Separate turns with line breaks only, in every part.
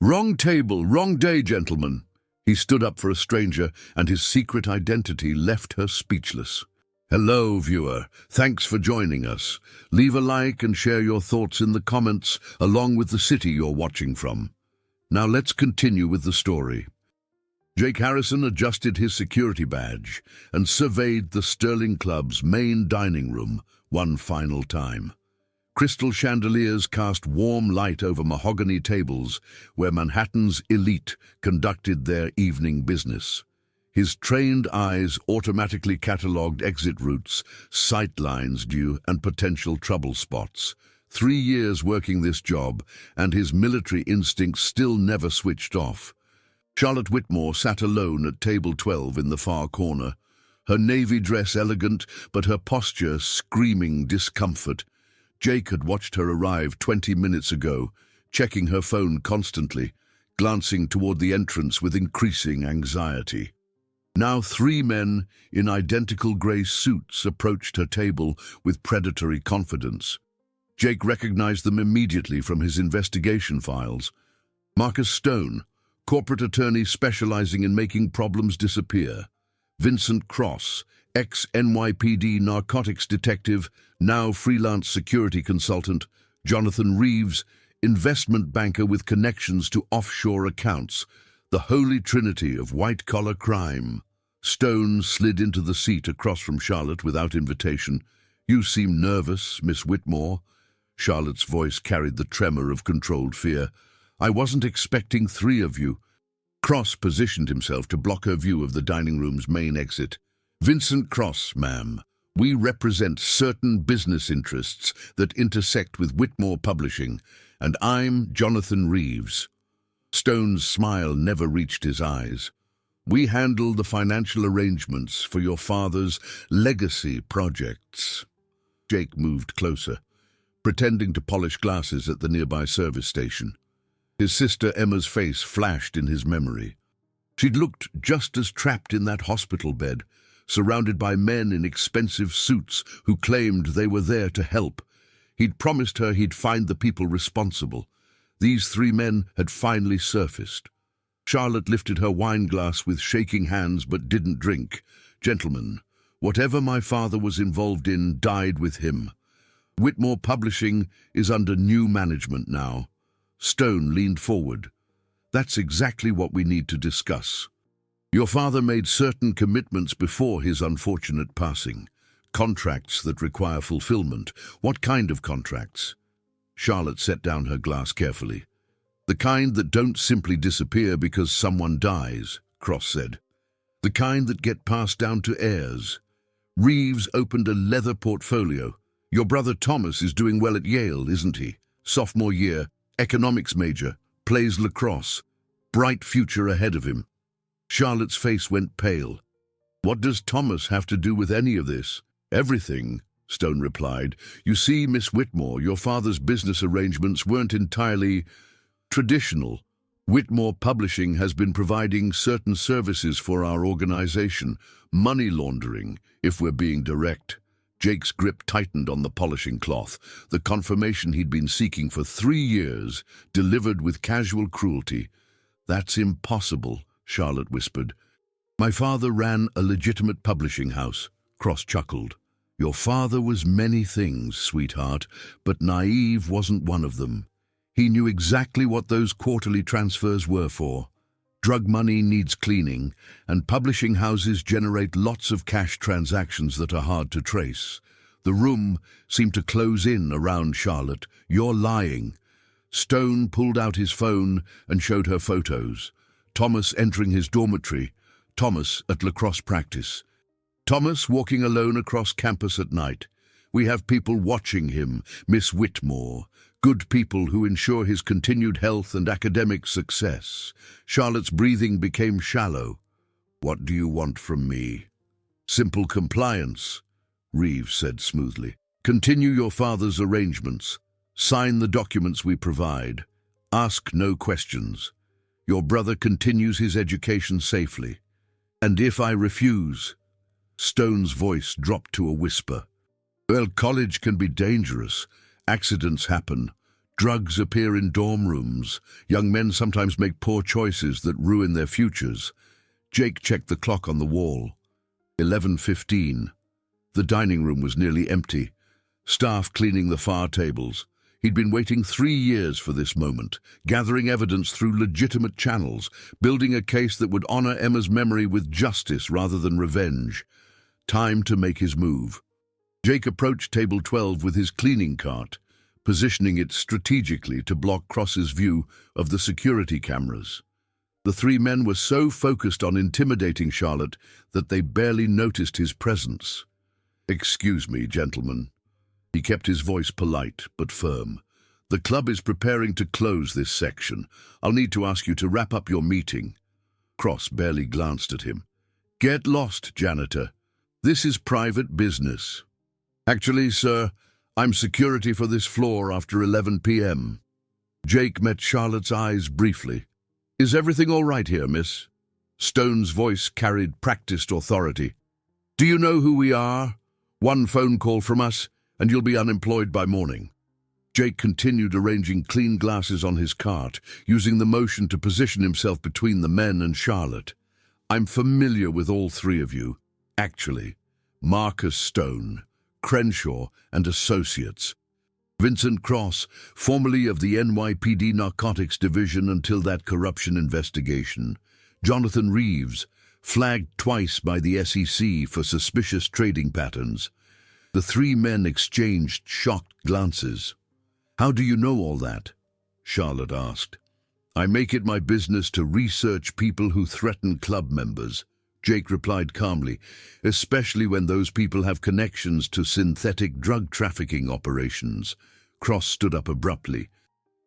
Wrong table, wrong day, gentlemen. He stood up for a stranger, and his secret identity left her speechless. Hello, viewer. Thanks for joining us. Leave a like and share your thoughts in the comments, along with the city you're watching from. Now let's continue with the story. Jake Harrison adjusted his security badge and surveyed the Sterling Club's main dining room one final time. Crystal chandeliers cast warm light over mahogany tables where Manhattan's elite conducted their evening business. His trained eyes automatically catalogued exit routes, sight lines due, and potential trouble spots. 3 years working this job, and his military instincts still never switched off. Charlotte Whitmore sat alone at table 12 in the far corner, her navy dress elegant, but her posture screaming discomfort. Jake had watched her arrive 20 minutes ago, checking her phone constantly, glancing toward the entrance with increasing anxiety. Now 3 men in identical grey suits approached her table with predatory confidence. Jake recognized them immediately from his investigation files. Marcus Stone, corporate attorney specializing in making problems disappear. Vincent Cross, ex-NYPD narcotics detective, now freelance security consultant. Jonathan Reeves, investment banker with connections to offshore accounts. The holy trinity of white-collar crime. Stone slid into the seat across from Charlotte without invitation. You seem nervous, Miss Whitmore. Charlotte's voice carried the tremor of controlled fear. I wasn't expecting 3 of you. Cross positioned himself to block her view of the dining room's main exit. Vincent Cross, ma'am. We represent certain business interests that intersect with Whitmore Publishing, and I'm Jonathan Reeves. Stone's smile never reached his eyes. We handle the financial arrangements for your father's legacy projects. Jake moved closer, pretending to polish glasses at the nearby service station. His sister Emma's face flashed in his memory. She'd looked just as trapped in that hospital bed, surrounded by men in expensive suits who claimed they were there to help. He'd promised her he'd find the people responsible. These 3 men had finally surfaced. Charlotte lifted her wine glass with shaking hands but didn't drink. Gentlemen, whatever my father was involved in died with him. Whitmore Publishing is under new management now. Stone leaned forward. That's exactly what we need to discuss. Your father made certain commitments before his unfortunate passing. Contracts that require fulfillment. What kind of contracts? Charlotte set down her glass carefully. The kind that don't simply disappear because someone dies, Cross said. The kind that get passed down to heirs. Reeves opened a leather portfolio. Your brother Thomas is doing well at Yale, isn't he? Sophomore year, economics major, plays lacrosse. Bright future ahead of him. Charlotte's face went pale. What does Thomas have to do with any of this? Everything, Stone replied. You see, Miss Whitmore, your father's business arrangements weren't entirely traditional. Whitmore Publishing has been providing certain services for our organization. Money laundering, if we're being direct. Jake's grip tightened on the polishing cloth, the confirmation he'd been seeking for 3 years, delivered with casual cruelty. That's impossible, Charlotte whispered. My father ran a legitimate publishing house, Cross chuckled. Your father was many things, sweetheart, but naive wasn't one of them. He knew exactly what those quarterly transfers were for. Drug money needs cleaning, and publishing houses generate lots of cash transactions that are hard to trace. The room seemed to close in around Charlotte. You're lying. Stone pulled out his phone and showed her photos. Thomas entering his dormitory. Thomas at lacrosse practice. Thomas walking alone across campus at night. We have people watching him, Miss Whitmore. Good people who ensure his continued health and academic success. Charlotte's breathing became shallow. What do you want from me? Simple compliance, Reeves said smoothly. Continue your father's arrangements. Sign the documents we provide. Ask no questions. Your brother continues his education safely. And if I refuse? Stone's voice dropped to a whisper. Well, college can be dangerous. Accidents happen. Drugs appear in dorm rooms. Young men sometimes make poor choices that ruin their futures. Jake checked the clock on the wall. 11:15. The dining room was nearly empty. Staff cleaning the far tables. He'd been waiting 3 years for this moment, gathering evidence through legitimate channels, building a case that would honor Emma's memory with justice rather than revenge. Time to make his move. Jake approached table 12 with his cleaning cart, positioning it strategically to block Cross's view of the security cameras. The three men were so focused on intimidating Charlotte that they barely noticed his presence. "Excuse me, gentlemen." He kept his voice polite but firm. "The club is preparing to close this section. I'll need to ask you to wrap up your meeting." Cross barely glanced at him. "Get lost, janitor. This is private business." "Actually, sir, I'm security for this floor after 11 p.m. Jake met Charlotte's eyes briefly. "Is everything all right here, miss?" Stone's voice carried practiced authority. "Do you know who we are? One phone call from us, and you'll be unemployed by morning." Jake continued arranging clean glasses on his cart, using the motion to position himself between the men and Charlotte. "I'm familiar with all three of you. Actually, Marcus Stone, Crenshaw, and Associates. Vincent Cross, formerly of the NYPD Narcotics Division until that corruption investigation. Jonathan Reeves, flagged twice by the SEC for suspicious trading patterns." The three men exchanged shocked glances. "How do you know all that?" Charlotte asked. "I make it my business to research people who threaten club members," Jake replied calmly, "especially when those people have connections to synthetic drug trafficking operations." Cross stood up abruptly.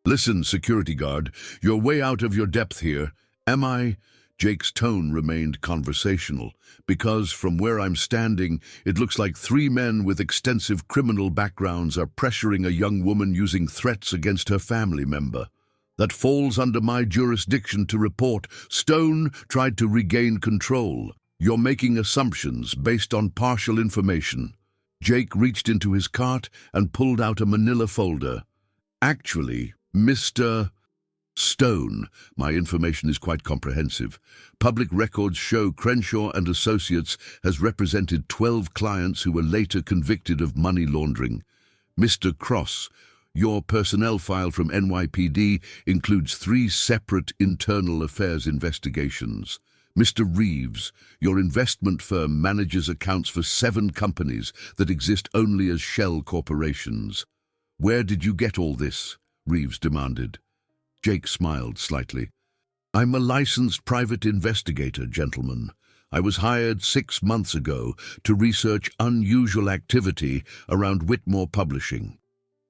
"Listen, security guard, you're way out of your depth here. Am I?" Jake's tone remained conversational, "because from where I'm standing, it looks like three men with extensive criminal backgrounds are pressuring a young woman using threats against her family member. That falls under my jurisdiction to report. Stone tried to regain control. You're making assumptions based on partial information." Jake reached into his cart and pulled out a manila folder. "Actually, Mr. Stone, my information is quite comprehensive. Public records show Crenshaw and Associates has represented 12 clients who were later convicted of money laundering. Mr. Cross, your personnel file from NYPD includes 3 separate internal affairs investigations. Mr. Reeves, your investment firm manages accounts for 7 companies that exist only as shell corporations. Where did you get all this?" Reeves demanded. Jake smiled slightly. "I'm a licensed private investigator, gentlemen. I was hired 6 months ago to research unusual activity around Whitmore Publishing.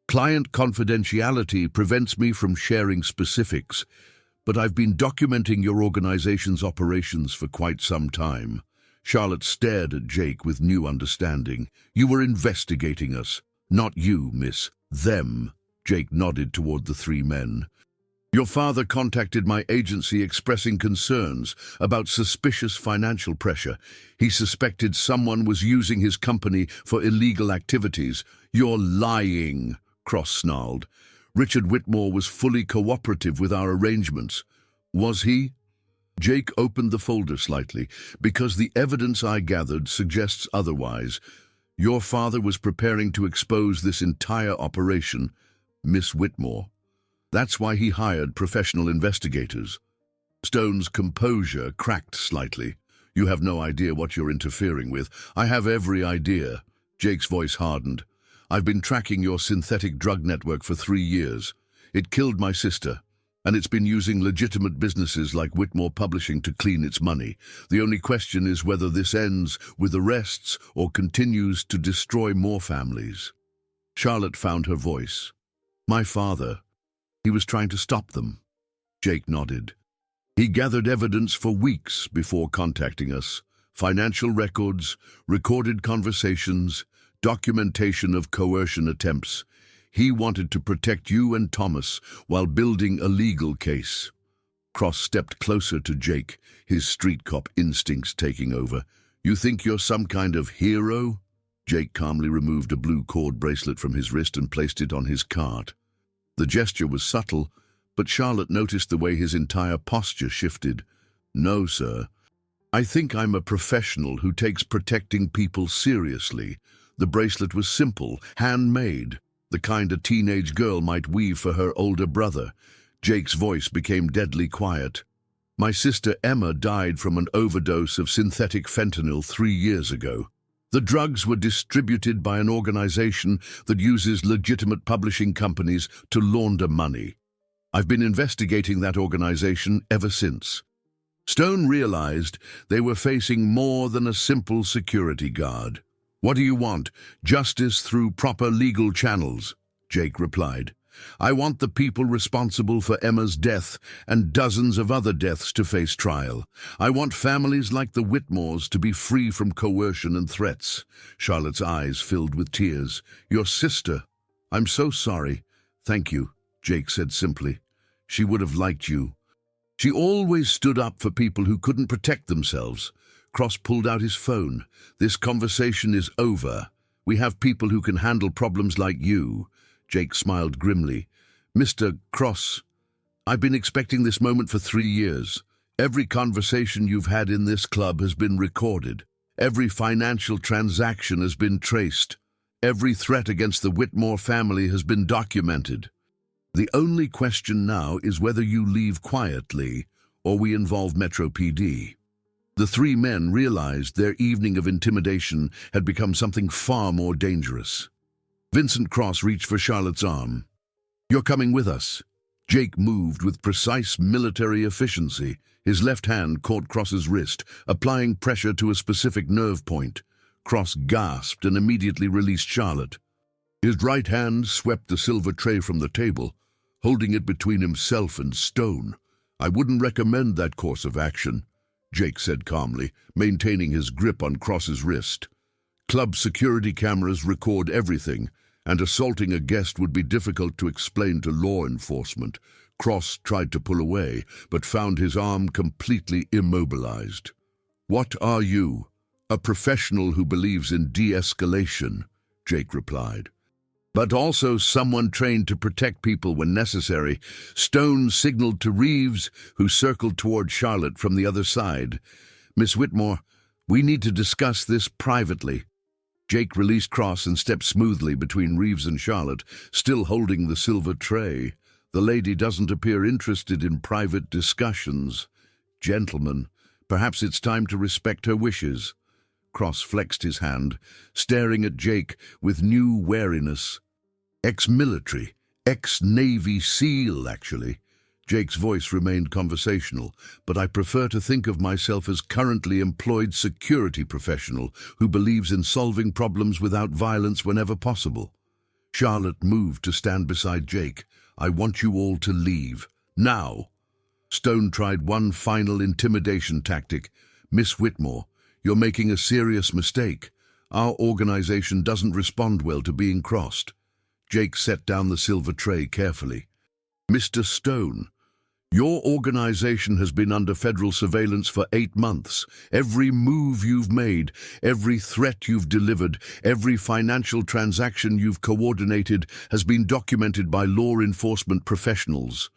Client confidentiality prevents me from sharing specifics, but I've been documenting your organization's operations for quite some time." Charlotte stared at Jake with new understanding. "You were investigating us. Not you, miss. Them." Jake nodded toward the 3 men. "Your father contacted my agency expressing concerns about suspicious financial pressure. He suspected someone was using his company for illegal activities." "You're lying," Cross snarled. "Richard Whitmore was fully cooperative with our arrangements." "Was he?" Jake opened the folder slightly. "Because the evidence I gathered suggests otherwise. Your father was preparing to expose this entire operation, Miss Whitmore. That's why he hired professional investigators." Stone's composure cracked slightly. "You have no idea what you're interfering with." "I have every idea." Jake's voice hardened. "I've been tracking your synthetic drug network for 3 years. It killed my sister, and it's been using legitimate businesses like Whitmore Publishing to clean its money. The only question is whether this ends with arrests or continues to destroy more families." Charlotte found her voice. "My father. He was trying to stop them." Jake nodded. "He gathered evidence for weeks before contacting us. Financial records, recorded conversations, documentation of coercion attempts. He wanted to protect you and Thomas while building a legal case." Cross stepped closer to Jake, his street cop instincts taking over. "You think you're some kind of hero?" Jake calmly removed a blue cord bracelet from his wrist and placed it on his cart. The gesture was subtle, but Charlotte noticed the way his entire posture shifted. "No, sir. I think I'm a professional who takes protecting people seriously." The bracelet was simple, handmade, the kind a teenage girl might weave for her older brother. Jake's voice became deadly quiet. "My sister Emma died from an overdose of synthetic fentanyl 3 years ago. The drugs were distributed by an organization that uses legitimate publishing companies to launder money. I've been investigating that organization ever since." Stone realized they were facing more than a simple security guard. "What do you want? Justice through proper legal channels," Jake replied. "I want the people responsible for Emma's death and dozens of other deaths to face trial. I want families like the Whitmores to be free from coercion and threats." Charlotte's eyes filled with tears. "Your sister. I'm so sorry." "Thank you," Jake said simply. "She would have liked you. She always stood up for people who couldn't protect themselves." Cross pulled out his phone. "This conversation is over. We have people who can handle problems like you." Jake smiled grimly. "Mr. Cross, I've been expecting this moment for 3 years. Every conversation you've had in this club has been recorded. Every financial transaction has been traced. Every threat against the Whitmore family has been documented. The only question now is whether you leave quietly or we involve Metro PD." The 3 men realized their evening of intimidation had become something far more dangerous. Vincent Cross reached for Charlotte's arm. "You're coming with us." Jake moved with precise military efficiency. His left hand caught Cross's wrist, applying pressure to a specific nerve point. Cross gasped and immediately released Charlotte. His right hand swept the silver tray from the table, holding it between himself and Stone. "I wouldn't recommend that course of action," Jake said calmly, maintaining his grip on Cross's wrist. "Club security cameras record everything, and assaulting a guest would be difficult to explain to law enforcement." Cross tried to pull away, but found his arm completely immobilized. "What are you?" "A professional who believes in de-escalation," Jake replied. "But also someone trained to protect people when necessary." Stone signaled to Reeves, who circled toward Charlotte from the other side. "Miss Whitmore, we need to discuss this privately." Jake released Cross and stepped smoothly between Reeves and Charlotte, still holding the silver tray. "The lady doesn't appear interested in private discussions. Gentlemen, perhaps it's time to respect her wishes." Cross flexed his hand, staring at Jake with new wariness. "Ex-military, ex-Navy SEAL, actually." Jake's voice remained conversational, "but I prefer to think of myself as currently employed security professional who believes in solving problems without violence whenever possible." Charlotte moved to stand beside Jake. "I want you all to leave. Now." Stone tried one final intimidation tactic. "Miss Whitmore, you're making a serious mistake. Our organization doesn't respond well to being crossed." Jake set down the silver tray carefully. "Mr. Stone, your organization has been under federal surveillance for 8 months. Every move you've made, every threat you've delivered, every financial transaction you've coordinated has been documented by law enforcement professionals.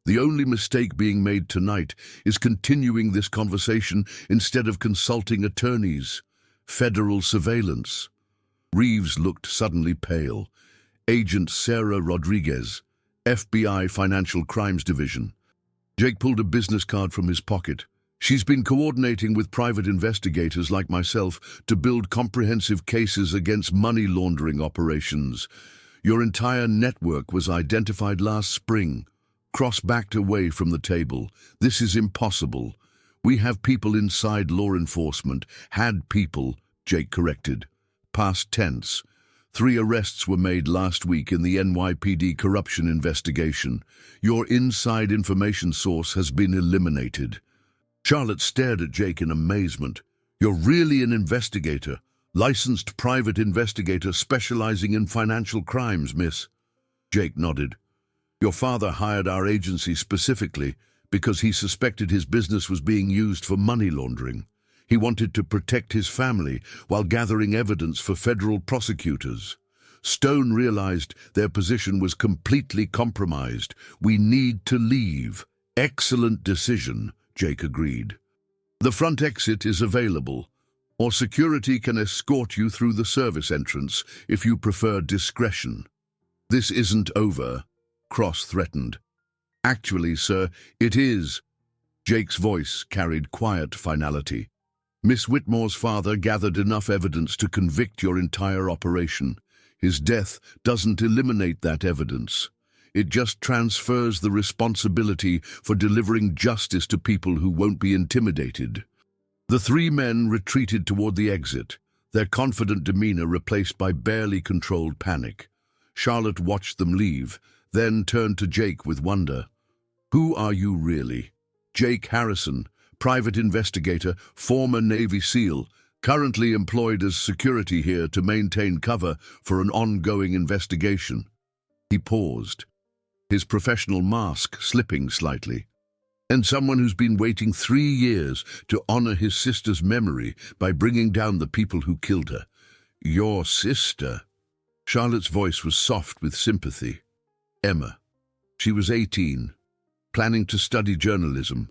The only mistake being made tonight is continuing this conversation instead of consulting attorneys. Federal surveillance." Reeves looked suddenly pale. "Agent Sarah Rodriguez, FBI Financial Crimes Division." Jake pulled a business card from his pocket. "She's been coordinating with private investigators like myself to build comprehensive cases against money laundering operations. Your entire network was identified last spring." Cross backed away from the table. "This is impossible. We have people inside law enforcement." "Had people," Jake corrected. Past tense. 3 arrests were made last week in the NYPD corruption investigation. Your inside information source has been eliminated." Charlotte stared at Jake in amazement. "You're really an investigator? Licensed private investigator specializing in financial crimes, miss?" Jake nodded. "Your father hired our agency specifically because he suspected his business was being used for money laundering. He wanted to protect his family while gathering evidence for federal prosecutors. Stone realized their position was completely compromised. "We need to leave." "Excellent decision," Jake agreed. "The front exit is available, or security can escort you through the service entrance if you prefer discretion." "This isn't over," Cross threatened. "Actually, sir, it is." Jake's voice carried quiet finality. "Miss Whitmore's father gathered enough evidence to convict your entire operation. His death doesn't eliminate that evidence. It just transfers the responsibility for delivering justice to people who won't be intimidated." The three men retreated toward the exit, their confident demeanor replaced by barely controlled panic. Charlotte watched them leave, then turned to Jake with wonder. "Who are you really?" "Jake Harrison, private investigator, former Navy SEAL, currently employed as security here to maintain cover for an ongoing investigation." He paused, his professional mask slipping slightly. "And someone who's been waiting 3 years to honor his sister's memory by bringing down the people who killed her." "Your sister?" Charlotte's voice was soft with sympathy. "Emma. She was 18, planning to study journalism,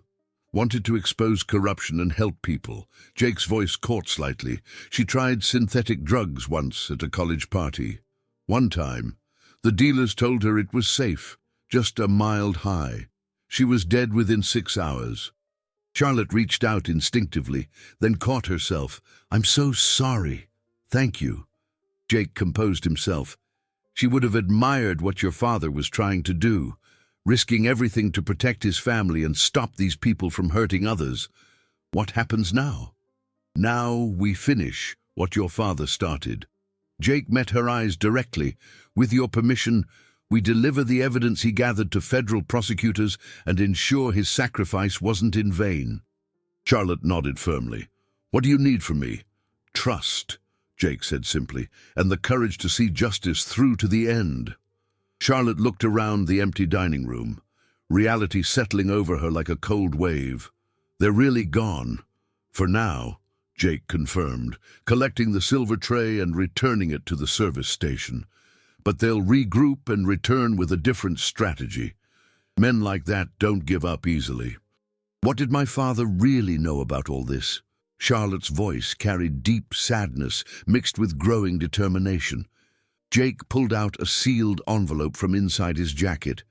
wanted to expose corruption and help people." Jake's voice caught slightly. "She tried synthetic drugs once at a college party. One time, the dealers told her it was safe, just a mild high. She was dead within 6 hours." Charlotte reached out instinctively, then caught herself. "I'm so sorry." "Thank you." Jake composed himself. "She would have admired what your father was trying to do, risking everything to protect his family and stop these people from hurting others. What happens now?" "Now we finish what your father started." Jake met her eyes directly. "With your permission, we deliver the evidence he gathered to federal prosecutors and ensure his sacrifice wasn't in vain." Charlotte nodded firmly. "What do you need from me?" "Trust," Jake said simply, "and the courage to see justice through to the end." Charlotte looked around the empty dining room, reality settling over her like a cold wave. "They're really gone. For now," Jake confirmed, collecting the silver tray and returning it to the service station. "But they'll regroup and return with a different strategy. Men like that don't give up easily." "What did my father really know about all this?" Charlotte's voice carried deep sadness mixed with growing determination. Jake pulled out a sealed envelope from inside his jacket.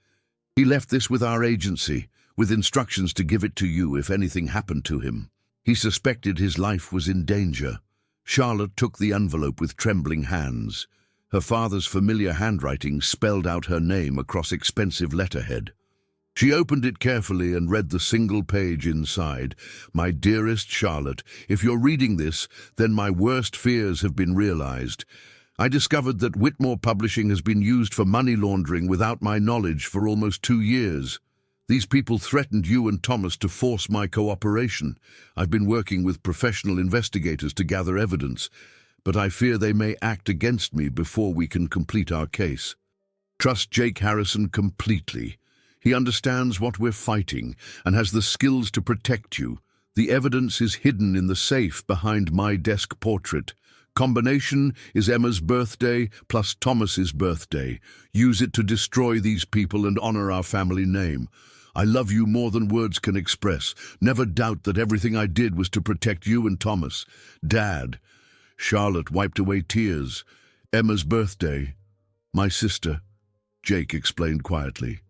"He left this with our agency, with instructions to give it to you if anything happened to him. He suspected his life was in danger." Charlotte took the envelope with trembling hands. Her father's familiar handwriting spelled out her name across expensive letterhead. She opened it carefully and read the single page inside. "My dearest Charlotte, if you're reading this, then my worst fears have been realized. I discovered that Whitmore Publishing has been used for money laundering without my knowledge for almost 2 years. These people threatened you and Thomas to force my cooperation. I've been working with professional investigators to gather evidence, but I fear they may act against me before we can complete our case. Trust Jake Harrison completely. He understands what we're fighting and has the skills to protect you. The evidence is hidden in the safe behind my desk portrait. Combination is Emma's birthday plus Thomas's birthday. Use it to destroy these people and honor our family name. I love you more than words can express. Never doubt that everything I did was to protect you and Thomas. Dad." Charlotte wiped away tears. "Emma's birthday. My sister," Jake explained quietly.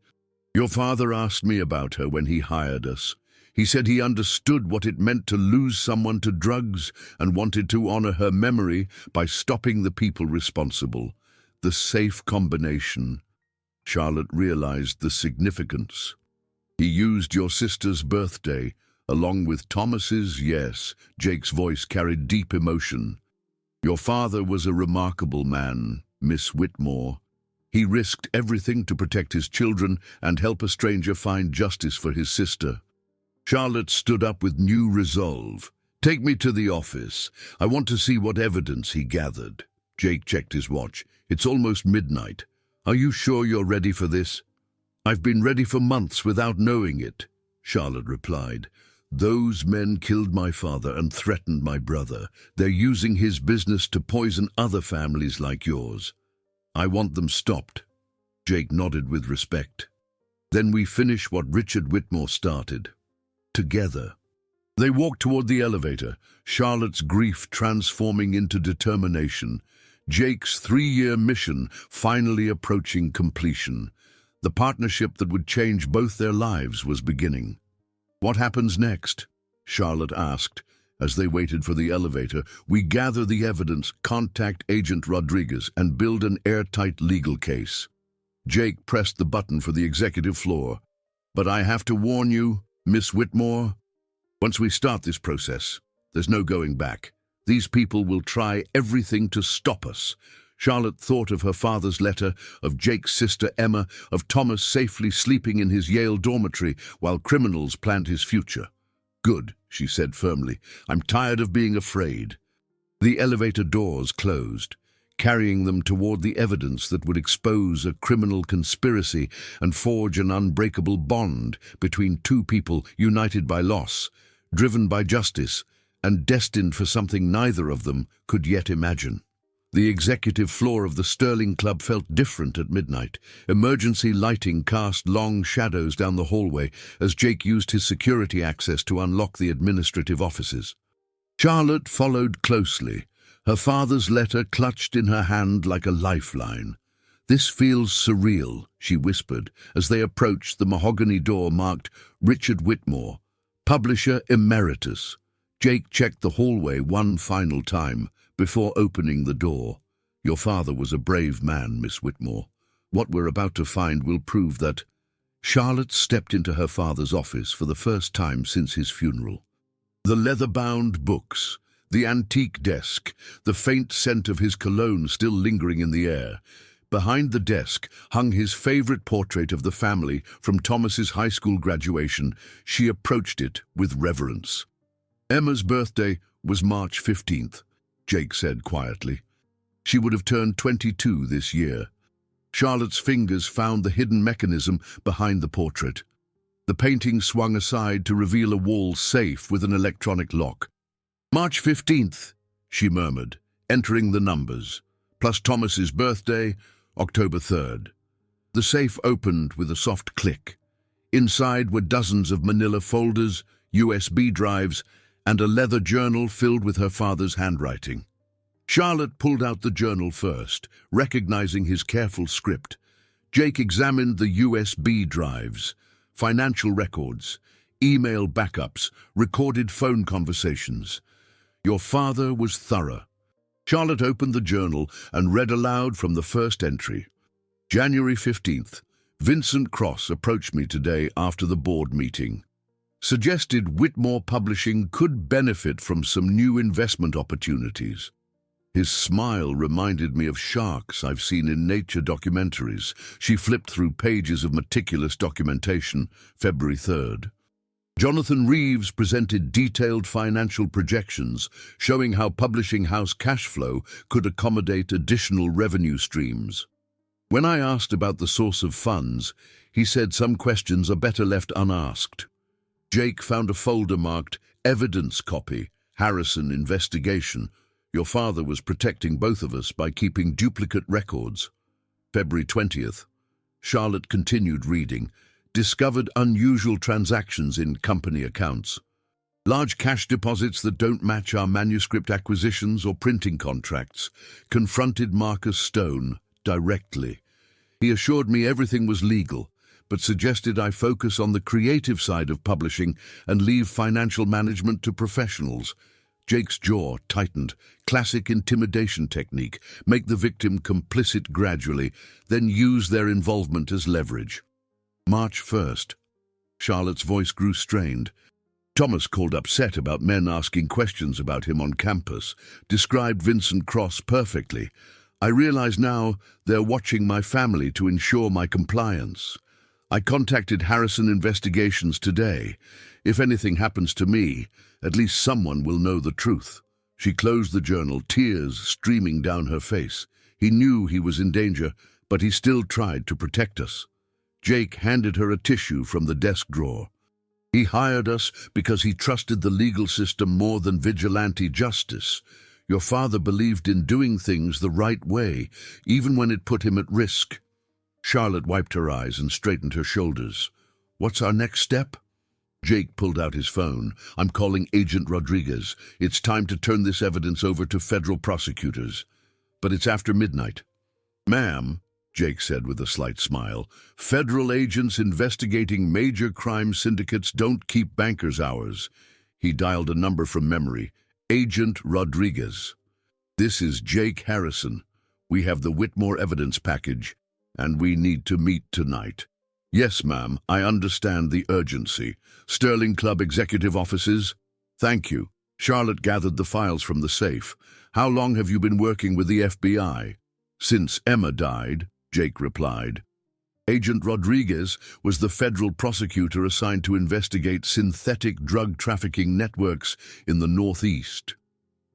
"Your father asked me about her when he hired us. He said he understood what it meant to lose someone to drugs and wanted to honor her memory by stopping the people responsible. The safe combination." Charlotte realized the significance. "He used your sister's birthday, along with Thomas's." "Yes," Jake's voice carried deep emotion. "Your father was a remarkable man, Miss Whitmore. He risked everything to protect his children and help a stranger find justice for his sister." Charlotte stood up with new resolve. "Take me to the office. I want to see what evidence he gathered." Jake checked his watch. "It's almost midnight. Are you sure you're ready for this?" "I've been ready for months without knowing it," Charlotte replied. "Those men killed my father and threatened my brother. They're using his business to poison other families like yours." I want them stopped. Jake nodded with respect. Then we finish what Richard Whitmore started. Together. They walked toward the elevator, Charlotte's grief transforming into determination, Jake's 3-year mission finally approaching completion. The partnership that would change both their lives was beginning. What happens next? Charlotte asked. As they waited for the elevator, we gather the evidence, contact Agent Rodriguez, and build an airtight legal case. Jake pressed the button for the executive floor. But I have to warn you, Miss Whitmore, once we start this process, there's no going back. These people will try everything to stop us. Charlotte thought of her father's letter, of Jake's sister Emma, of Thomas safely sleeping in his Yale dormitory while criminals planned his future. Good, she said firmly. I'm tired of being afraid. The elevator doors closed, carrying them toward the evidence that would expose a criminal conspiracy and forge an unbreakable bond between two people united by loss, driven by justice, and destined for something neither of them could yet imagine. The executive floor of the Sterling Club felt different at midnight. Emergency lighting cast long shadows down the hallway as Jake used his security access to unlock the administrative offices. Charlotte followed closely, her father's letter clutched in her hand like a lifeline. This feels surreal, she whispered as they approached the mahogany door marked Richard Whitmore, Publisher Emeritus. Jake checked the hallway one final time before opening the door. Your father was a brave man, Miss Whitmore. What we're about to find will prove that. Charlotte stepped into her father's office for the first time since his funeral. The leather-bound books, the antique desk, the faint scent of his cologne still lingering in the air. Behind the desk hung his favorite portrait of the family from Thomas's high school graduation. She approached it with reverence. Emma's birthday was March 15th, Jake said quietly. She would have turned 22 this year. Charlotte's fingers found the hidden mechanism behind the portrait. The painting swung aside to reveal a wall safe with an electronic lock. March 15th, she murmured, entering the numbers, plus Thomas's birthday, October 3rd. The safe opened with a soft click. Inside were dozens of manila folders, USB drives, and a leather journal filled with her father's handwriting. Charlotte pulled out the journal first, recognizing his careful script. Jake examined the USB drives, financial records, email backups, recorded phone conversations. Your father was thorough. Charlotte opened the journal and read aloud from the first entry. January 15th. Vincent Cross approached me today after the board meeting. Suggested Whitmore Publishing could benefit from some new investment opportunities. His smile reminded me of sharks I've seen in nature documentaries. She flipped through pages of meticulous documentation. February 3rd. Jonathan Reeves presented detailed financial projections showing how publishing house cash flow could accommodate additional revenue streams. When I asked about the source of funds, he said some questions are better left unasked. Jake found a folder marked Evidence Copy, Harrison Investigation. Your father was protecting both of us by keeping duplicate records. February 20th. Charlotte continued reading. Discovered unusual transactions in company accounts. Large cash deposits that don't match our manuscript acquisitions or printing contracts. Confronted Marcus Stone directly. He assured me everything was legal, but suggested I focus on the creative side of publishing and leave financial management to professionals. Jake's jaw tightened. Classic intimidation technique. Make the victim complicit gradually, then use their involvement as leverage. March 1st. Charlotte's voice grew strained. Thomas called upset about men asking questions about him on campus. Described Vincent Cross perfectly. I realize now they're watching my family to ensure my compliance. I contacted Harrison Investigations today. If anything happens to me, at least someone will know the truth. She closed the journal, tears streaming down her face. He knew he was in danger, but he still tried to protect us. Jake handed her a tissue from the desk drawer. He hired us because he trusted the legal system more than vigilante justice. Your father believed in doing things the right way, even when it put him at risk. Charlotte wiped her eyes and straightened her shoulders. What's our next step? Jake pulled out his phone. I'm calling Agent Rodriguez. It's time to turn this evidence over to federal prosecutors. But it's after midnight. Ma'am, Jake said with a slight smile, federal agents investigating major crime syndicates don't keep bankers' hours. He dialed a number from memory. Agent Rodriguez. This is Jake Harrison. We have the Whitmore evidence package, and we need to meet tonight. Yes, ma'am, I understand the urgency. Sterling Club executive offices? Thank you. Charlotte gathered the files from the safe. How long have you been working with the FBI? Since Emma died, Jake replied. Agent Rodriguez was the federal prosecutor assigned to investigate synthetic drug trafficking networks in the Northeast.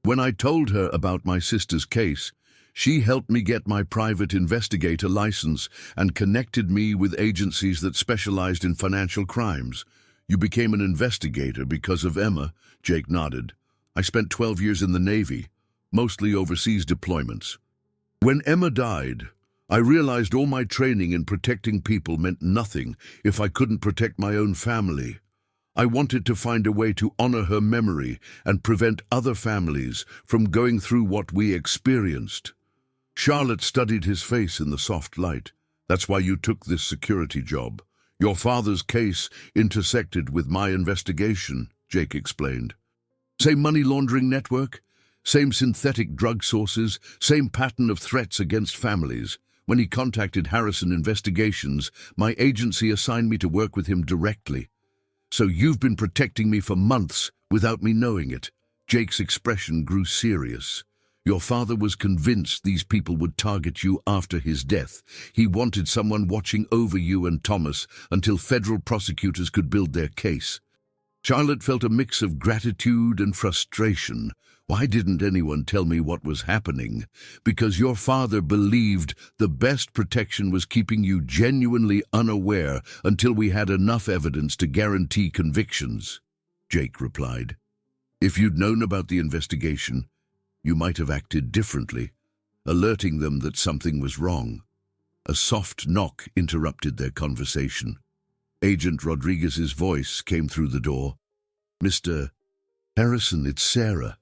When I told her about my sister's case, she helped me get my private investigator license and connected me with agencies that specialized in financial crimes. You became an investigator because of Emma, Jake nodded. I spent 12 years in the Navy, mostly overseas deployments. When Emma died, I realized all my training in protecting people meant nothing if I couldn't protect my own family. I wanted to find a way to honor her memory and prevent other families from going through what we experienced. Charlotte studied his face in the soft light. That's why you took this security job. Your father's case intersected with my investigation, Jake explained. Same money laundering network, same synthetic drug sources, same pattern of threats against families. When he contacted Harrison Investigations, my agency assigned me to work with him directly. So you've been protecting me for months without me knowing it. Jake's expression grew serious. Your father was convinced these people would target you after his death. He wanted someone watching over you and Thomas until federal prosecutors could build their case. Charlotte felt a mix of gratitude and frustration. Why didn't anyone tell me what was happening? Because your father believed the best protection was keeping you genuinely unaware until we had enough evidence to guarantee convictions, Jake replied. If you'd known about the investigation, you might have acted differently, alerting them that something was wrong. A soft knock interrupted their conversation. Agent Rodriguez's voice came through the door. Mr. Harrison, it's Sarah.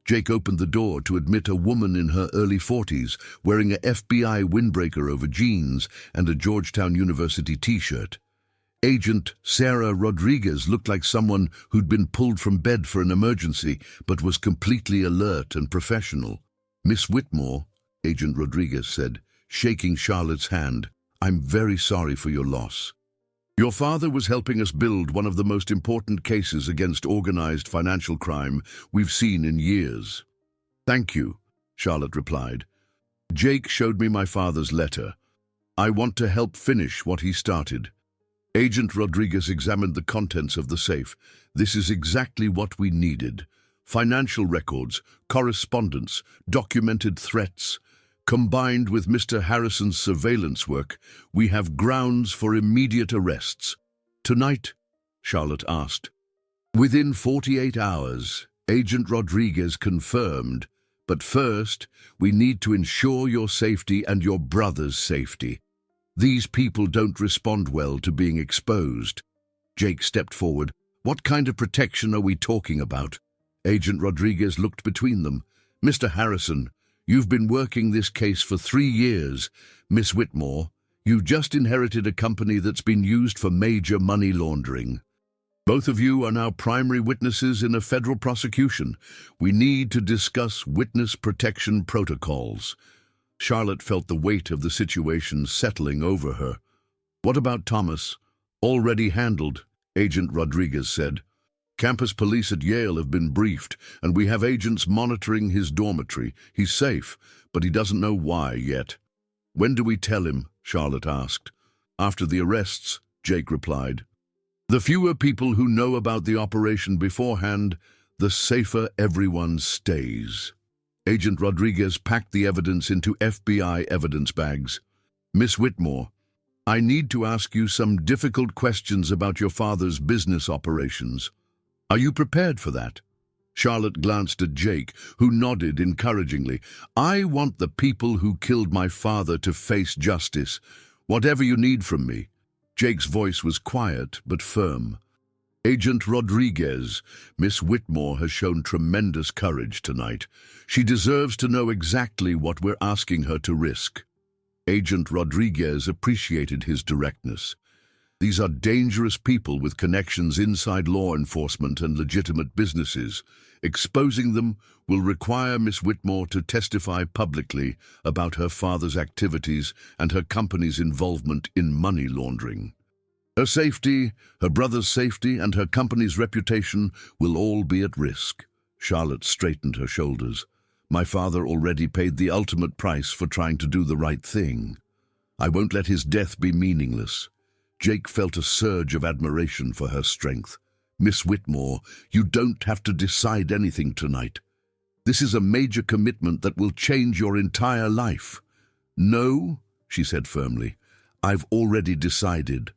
Jake opened the door to admit a woman in her early 40s, wearing a FBI windbreaker over jeans and a Georgetown University t-shirt. Agent Sarah Rodriguez looked like someone who'd been pulled from bed for an emergency, but was completely alert and professional. Miss Whitmore, Agent Rodriguez said, shaking Charlotte's hand, I'm very sorry for your loss. Your father was helping us build one of the most important cases against organized financial crime we've seen in years. Thank you, Charlotte replied. Jake showed me my father's letter. I want to help finish what he started. Agent Rodriguez examined the contents of the safe. This is exactly what we needed. Financial records, correspondence, documented threats. Combined with Mr. Harrison's surveillance work, we have grounds for immediate arrests. Tonight? Charlotte asked. Within 48 hours, Agent Rodriguez confirmed. But first, we need to ensure your safety and your brother's safety. These people don't respond well to being exposed. Jake stepped forward. What kind of protection are we talking about? Agent Rodriguez looked between them. Mr. Harrison, you've been working this case for 3 years. Miss Whitmore, you've just inherited a company that's been used for major money laundering. Both of you are now primary witnesses in a federal prosecution. We need to discuss witness protection protocols. Charlotte felt the weight of the situation settling over her. What about Thomas? Already handled, Agent Rodriguez said. Campus police at Yale have been briefed, and we have agents monitoring his dormitory. He's safe, but he doesn't know why yet. When do we tell him? Charlotte asked. After the arrests, Jake replied. The fewer people who know about the operation beforehand, the safer everyone stays. Agent Rodriguez packed the evidence into FBI evidence bags. Miss Whitmore, I need to ask you some difficult questions about your father's business operations. Are you prepared for that? Charlotte glanced at Jake, who nodded encouragingly. "I want the people who killed my father to face justice, whatever you need from me." Jake's voice was quiet but firm. "Agent Rodriguez, Miss Whitmore has shown tremendous courage tonight. She deserves to know exactly what we're asking her to risk." Agent Rodriguez appreciated his directness. These are dangerous people with connections inside law enforcement and legitimate businesses. Exposing them will require Miss Whitmore to testify publicly about her father's activities and her company's involvement in money laundering. Her safety, her brother's safety, and her company's reputation will all be at risk. Charlotte straightened her shoulders. "My father already paid the ultimate price for trying to do the right thing. I won't let his death be meaningless." Jake felt a surge of admiration for her strength. "Miss Whitmore, you don't have to decide anything tonight. This is a major commitment that will change your entire life." "No," she said firmly. "I've already decided.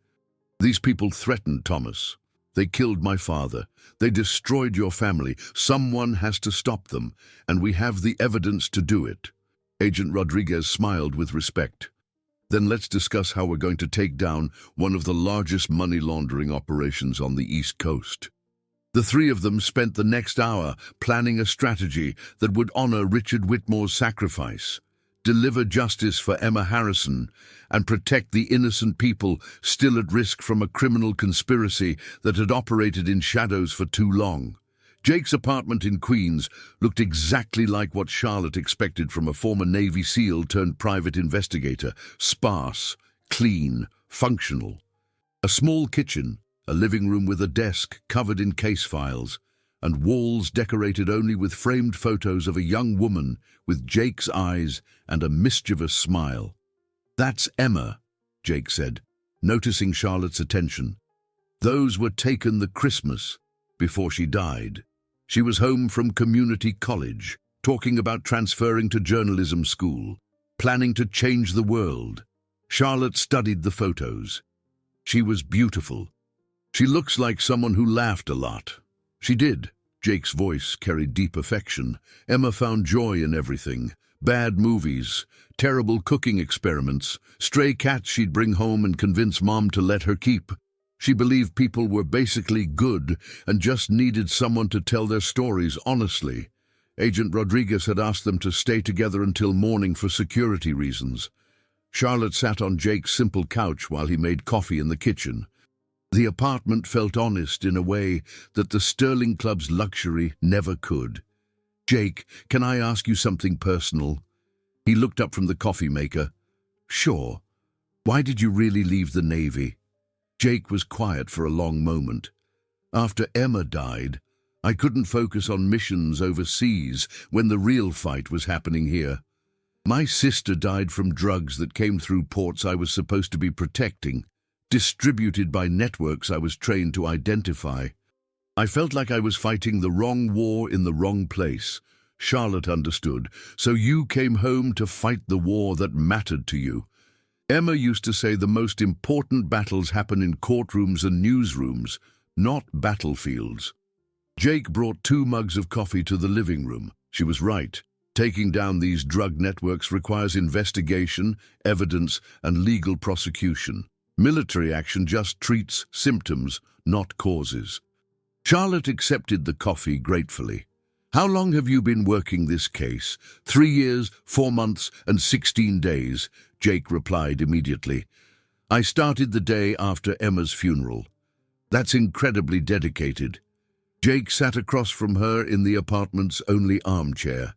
These people threatened Thomas. They killed my father. They destroyed your family. Someone has to stop them, and we have the evidence to do it." Agent Rodriguez smiled with respect. "Then let's discuss how we're going to take down one of the largest money laundering operations on the East Coast." The three of them spent the next hour planning a strategy that would honor Richard Whitmore's sacrifice, deliver justice for Emma Harrison, and protect the innocent people still at risk from a criminal conspiracy that had operated in shadows for too long. Jake's apartment in Queens looked exactly like what Charlotte expected from a former Navy SEAL turned private investigator: sparse, clean, functional. A small kitchen, a living room with a desk covered in case files, and walls decorated only with framed photos of a young woman with Jake's eyes and a mischievous smile. "That's Emma," Jake said, noticing Charlotte's attention. "Those were taken the Christmas before she died. She was home from community college, talking about transferring to journalism school, planning to change the world." Charlotte studied the photos. "She was beautiful. She looks like someone who laughed a lot." "She did." Jake's voice carried deep affection. "Emma found joy in everything. Bad movies, terrible cooking experiments, stray cats she'd bring home and convince Mom to let her keep. She believed people were basically good and just needed someone to tell their stories honestly. Agent Rodriguez had asked them to stay together until morning for security reasons." Charlotte sat on Jake's simple couch while he made coffee in the kitchen. The apartment felt honest in a way that the Sterling Club's luxury never could. "Jake, can I ask you something personal?" He looked up from the coffee maker. "Sure. Why did you really leave the Navy?" Jake was quiet for a long moment. "After Emma died, I couldn't focus on missions overseas when the real fight was happening here. My sister died from drugs that came through ports I was supposed to be protecting, distributed by networks I was trained to identify. I felt like I was fighting the wrong war in the wrong place." Charlotte understood. "So you came home to fight the war that mattered to you. Emma used to say the most important battles happen in courtrooms and newsrooms, not battlefields." Jake brought 2 mugs of coffee to the living room. She was right. Taking down these drug networks requires investigation, evidence, and legal prosecution. Military action just treats symptoms, not causes. Charlotte accepted the coffee gratefully. "How long have you been working this case?" 3 years, 4 months, and 16 days, Jake replied immediately. "I started the day after Emma's funeral." "That's incredibly dedicated." Jake sat across from her in the apartment's only armchair.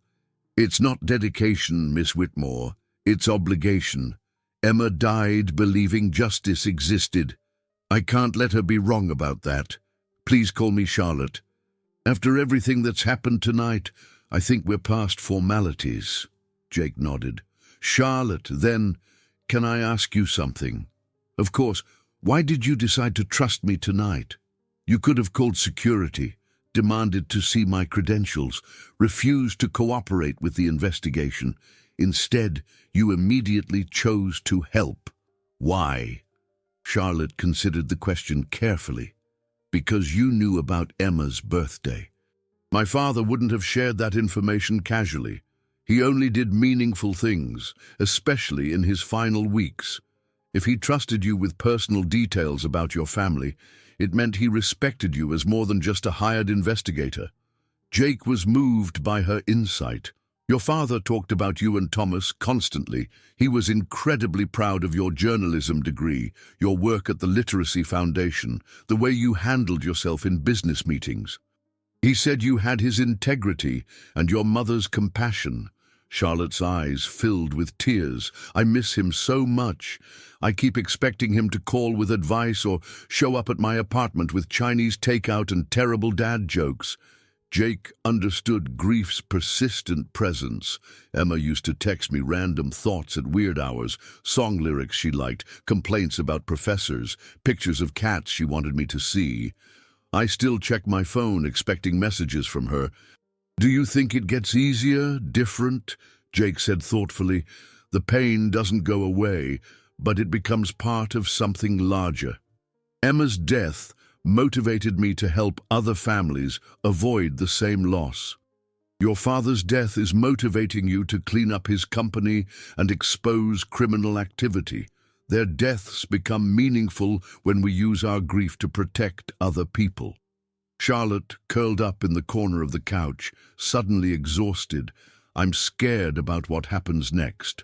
"It's not dedication, Miss Whitmore. It's obligation. Emma died believing justice existed. I can't let her be wrong about that. Please call me Charlotte. After everything that's happened tonight, I think we're past formalities." Jake nodded. "Charlotte, then, can I ask you something?" "Of course. Why did you decide to trust me tonight? You could have called security, demanded to see my credentials, refused to cooperate with the investigation. Instead, you immediately chose to help. Why?" Charlotte considered the question carefully. "Because you knew about Emma's birthday. My father wouldn't have shared that information casually. He only did meaningful things, especially in his final weeks. If he trusted you with personal details about your family, it meant he respected you as more than just a hired investigator. Jake was moved by her insight. Your father talked about you and Thomas constantly. He was incredibly proud of your journalism degree, your work at the Literacy Foundation, the way you handled yourself in business meetings. He said you had his integrity and your mother's compassion. Charlotte's eyes filled with tears. I miss him so much. I keep expecting him to call with advice or show up at my apartment with Chinese takeout and terrible dad jokes. Jake understood grief's persistent presence. Emma used to text me random thoughts at weird hours, song lyrics she liked, complaints about professors, pictures of cats she wanted me to see. I still check my phone expecting messages from her. Do you think it gets easier, different? Jake said thoughtfully. The pain doesn't go away, but it becomes part of something larger. Emma's death motivated me to help other families avoid the same loss. Your father's death is motivating you to clean up his company and expose criminal activity. Their deaths become meaningful when we use our grief to protect other people. Charlotte curled up in the corner of the couch, suddenly exhausted. I'm scared about what happens next.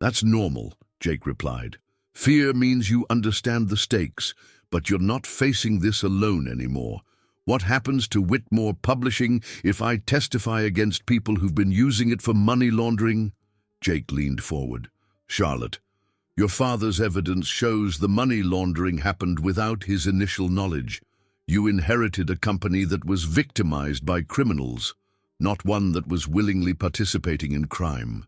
That's normal, Jake replied. Fear means you understand the stakes, but you're not facing this alone anymore. What happens to Whitmore Publishing if I testify against people who've been using it for money laundering? Jake leaned forward. Charlotte, your father's evidence shows the money laundering happened without his initial knowledge. You inherited a company that was victimized by criminals, not one that was willingly participating in crime.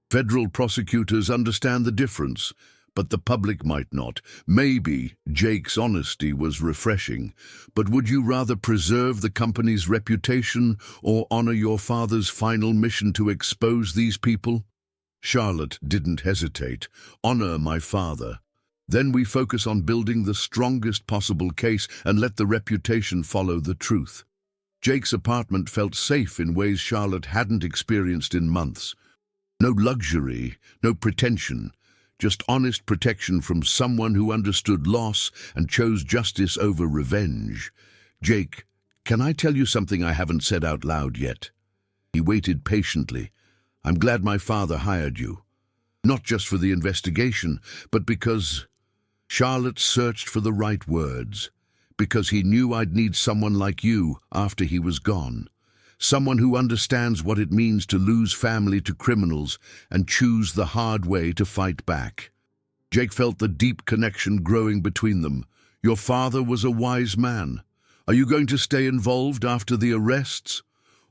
Federal prosecutors understand the difference, but the public might not. Maybe Jake's honesty was refreshing, but would you rather preserve the company's reputation or honor your father's final mission to expose these people? Charlotte didn't hesitate. Honor my father. Then we focus on building the strongest possible case and let the reputation follow the truth. Jake's apartment felt safe in ways Charlotte hadn't experienced in months. No luxury, no pretension, just honest protection from someone who understood loss and chose justice over revenge. Jake, can I tell you something I haven't said out loud yet? He waited patiently. I'm glad my father hired you. Not just for the investigation, but because... Charlotte searched for the right words. Because he knew I'd need someone like you after he was gone. Someone who understands what it means to lose family to criminals and choose the hard way to fight back. Jake felt the deep connection growing between them. Your father was a wise man. Are you going to stay involved after the arrests?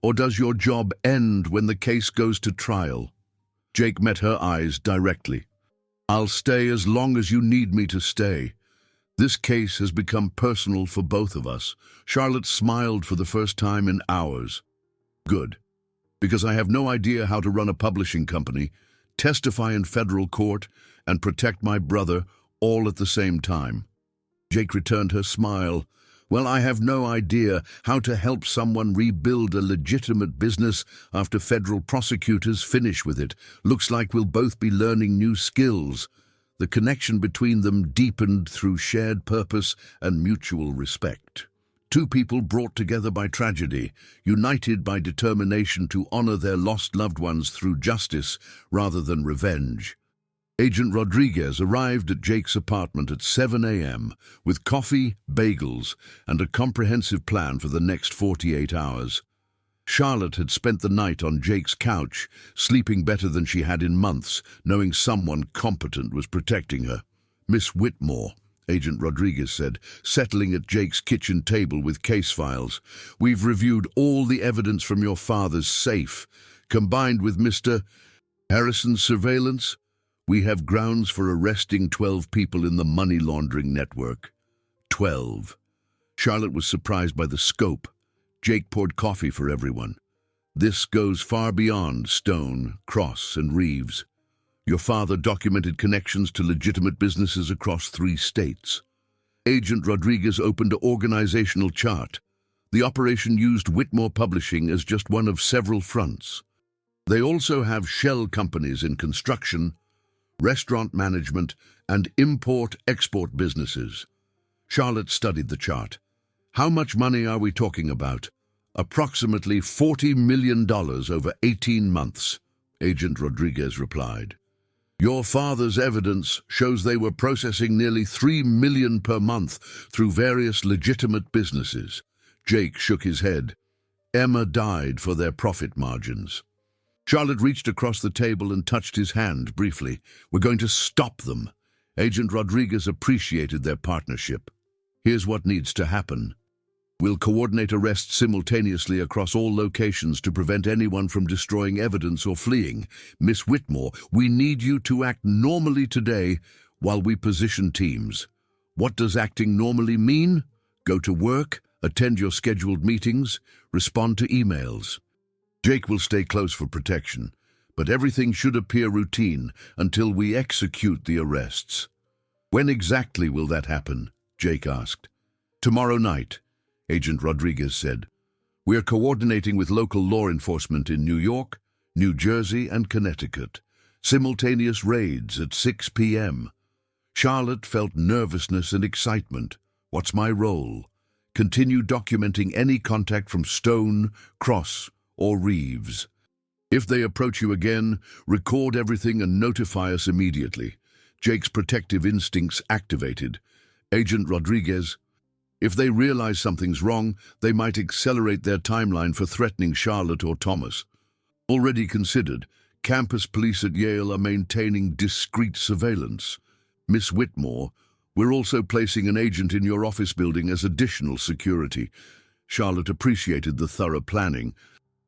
Or does your job end when the case goes to trial? Jake met her eyes directly. I'll stay as long as you need me to stay. This case has become personal for both of us. Charlotte smiled for the first time in hours. Good. Because I have no idea how to run a publishing company, testify in federal court, and protect my brother all at the same time. Jake returned her smile. Well, I have no idea how to help someone rebuild a legitimate business after federal prosecutors finish with it. Looks like we'll both be learning new skills. The connection between them deepened through shared purpose and mutual respect. Two people brought together by tragedy, united by determination to honor their lost loved ones through justice rather than revenge. Agent Rodriguez arrived at Jake's apartment at 7 a.m. with coffee, bagels, and a comprehensive plan for the next 48 hours. Charlotte had spent the night on Jake's couch, sleeping better than she had in months, knowing someone competent was protecting her. Miss Whitmore, Agent Rodriguez said, settling at Jake's kitchen table with case files. We've reviewed all the evidence from your father's safe. Combined with Mr. Harrison's surveillance, we have grounds for arresting 12 people in the money laundering network. 12. Charlotte was surprised by the scope. Jake poured coffee for everyone. This goes far beyond Stone, Cross, and Reeves. Your father documented connections to legitimate businesses across 3 states. Agent Rodriguez opened an organizational chart. The operation used Whitmore Publishing as just one of several fronts. They also have shell companies in construction, restaurant management, and import-export businesses. Charlotte studied the chart. How much money are we talking about? Approximately $40 million over 18 months, Agent Rodriguez replied. Your father's evidence shows they were processing nearly $3 million per month through various legitimate businesses. Jake shook his head. Emma died for their profit margins. Charlotte reached across the table and touched his hand briefly. We're going to stop them. Agent Rodriguez appreciated their partnership. Here's what needs to happen. We'll coordinate arrests simultaneously across all locations to prevent anyone from destroying evidence or fleeing. Miss Whitmore, we need you to act normally today while we position teams. What does acting normally mean? Go to work, attend your scheduled meetings, respond to emails. Jake will stay close for protection, but everything should appear routine until we execute the arrests. When exactly will that happen? Jake asked. Tomorrow night, Agent Rodriguez said. We're coordinating with local law enforcement in New York, New Jersey, and Connecticut. Simultaneous raids at 6 p.m. Charlotte felt nervousness and excitement. What's my role? Continue documenting any contact from Stone, Cross, or Reeves. If they approach you again, record everything and notify us immediately. Jake's protective instincts activated. Agent Rodriguez, if they realize something's wrong, they might accelerate their timeline for threatening Charlotte or Thomas. Already considered, campus police at Yale are maintaining discreet surveillance. Miss Whitmore, we're also placing an agent in your office building as additional security. Charlotte appreciated the thorough planning.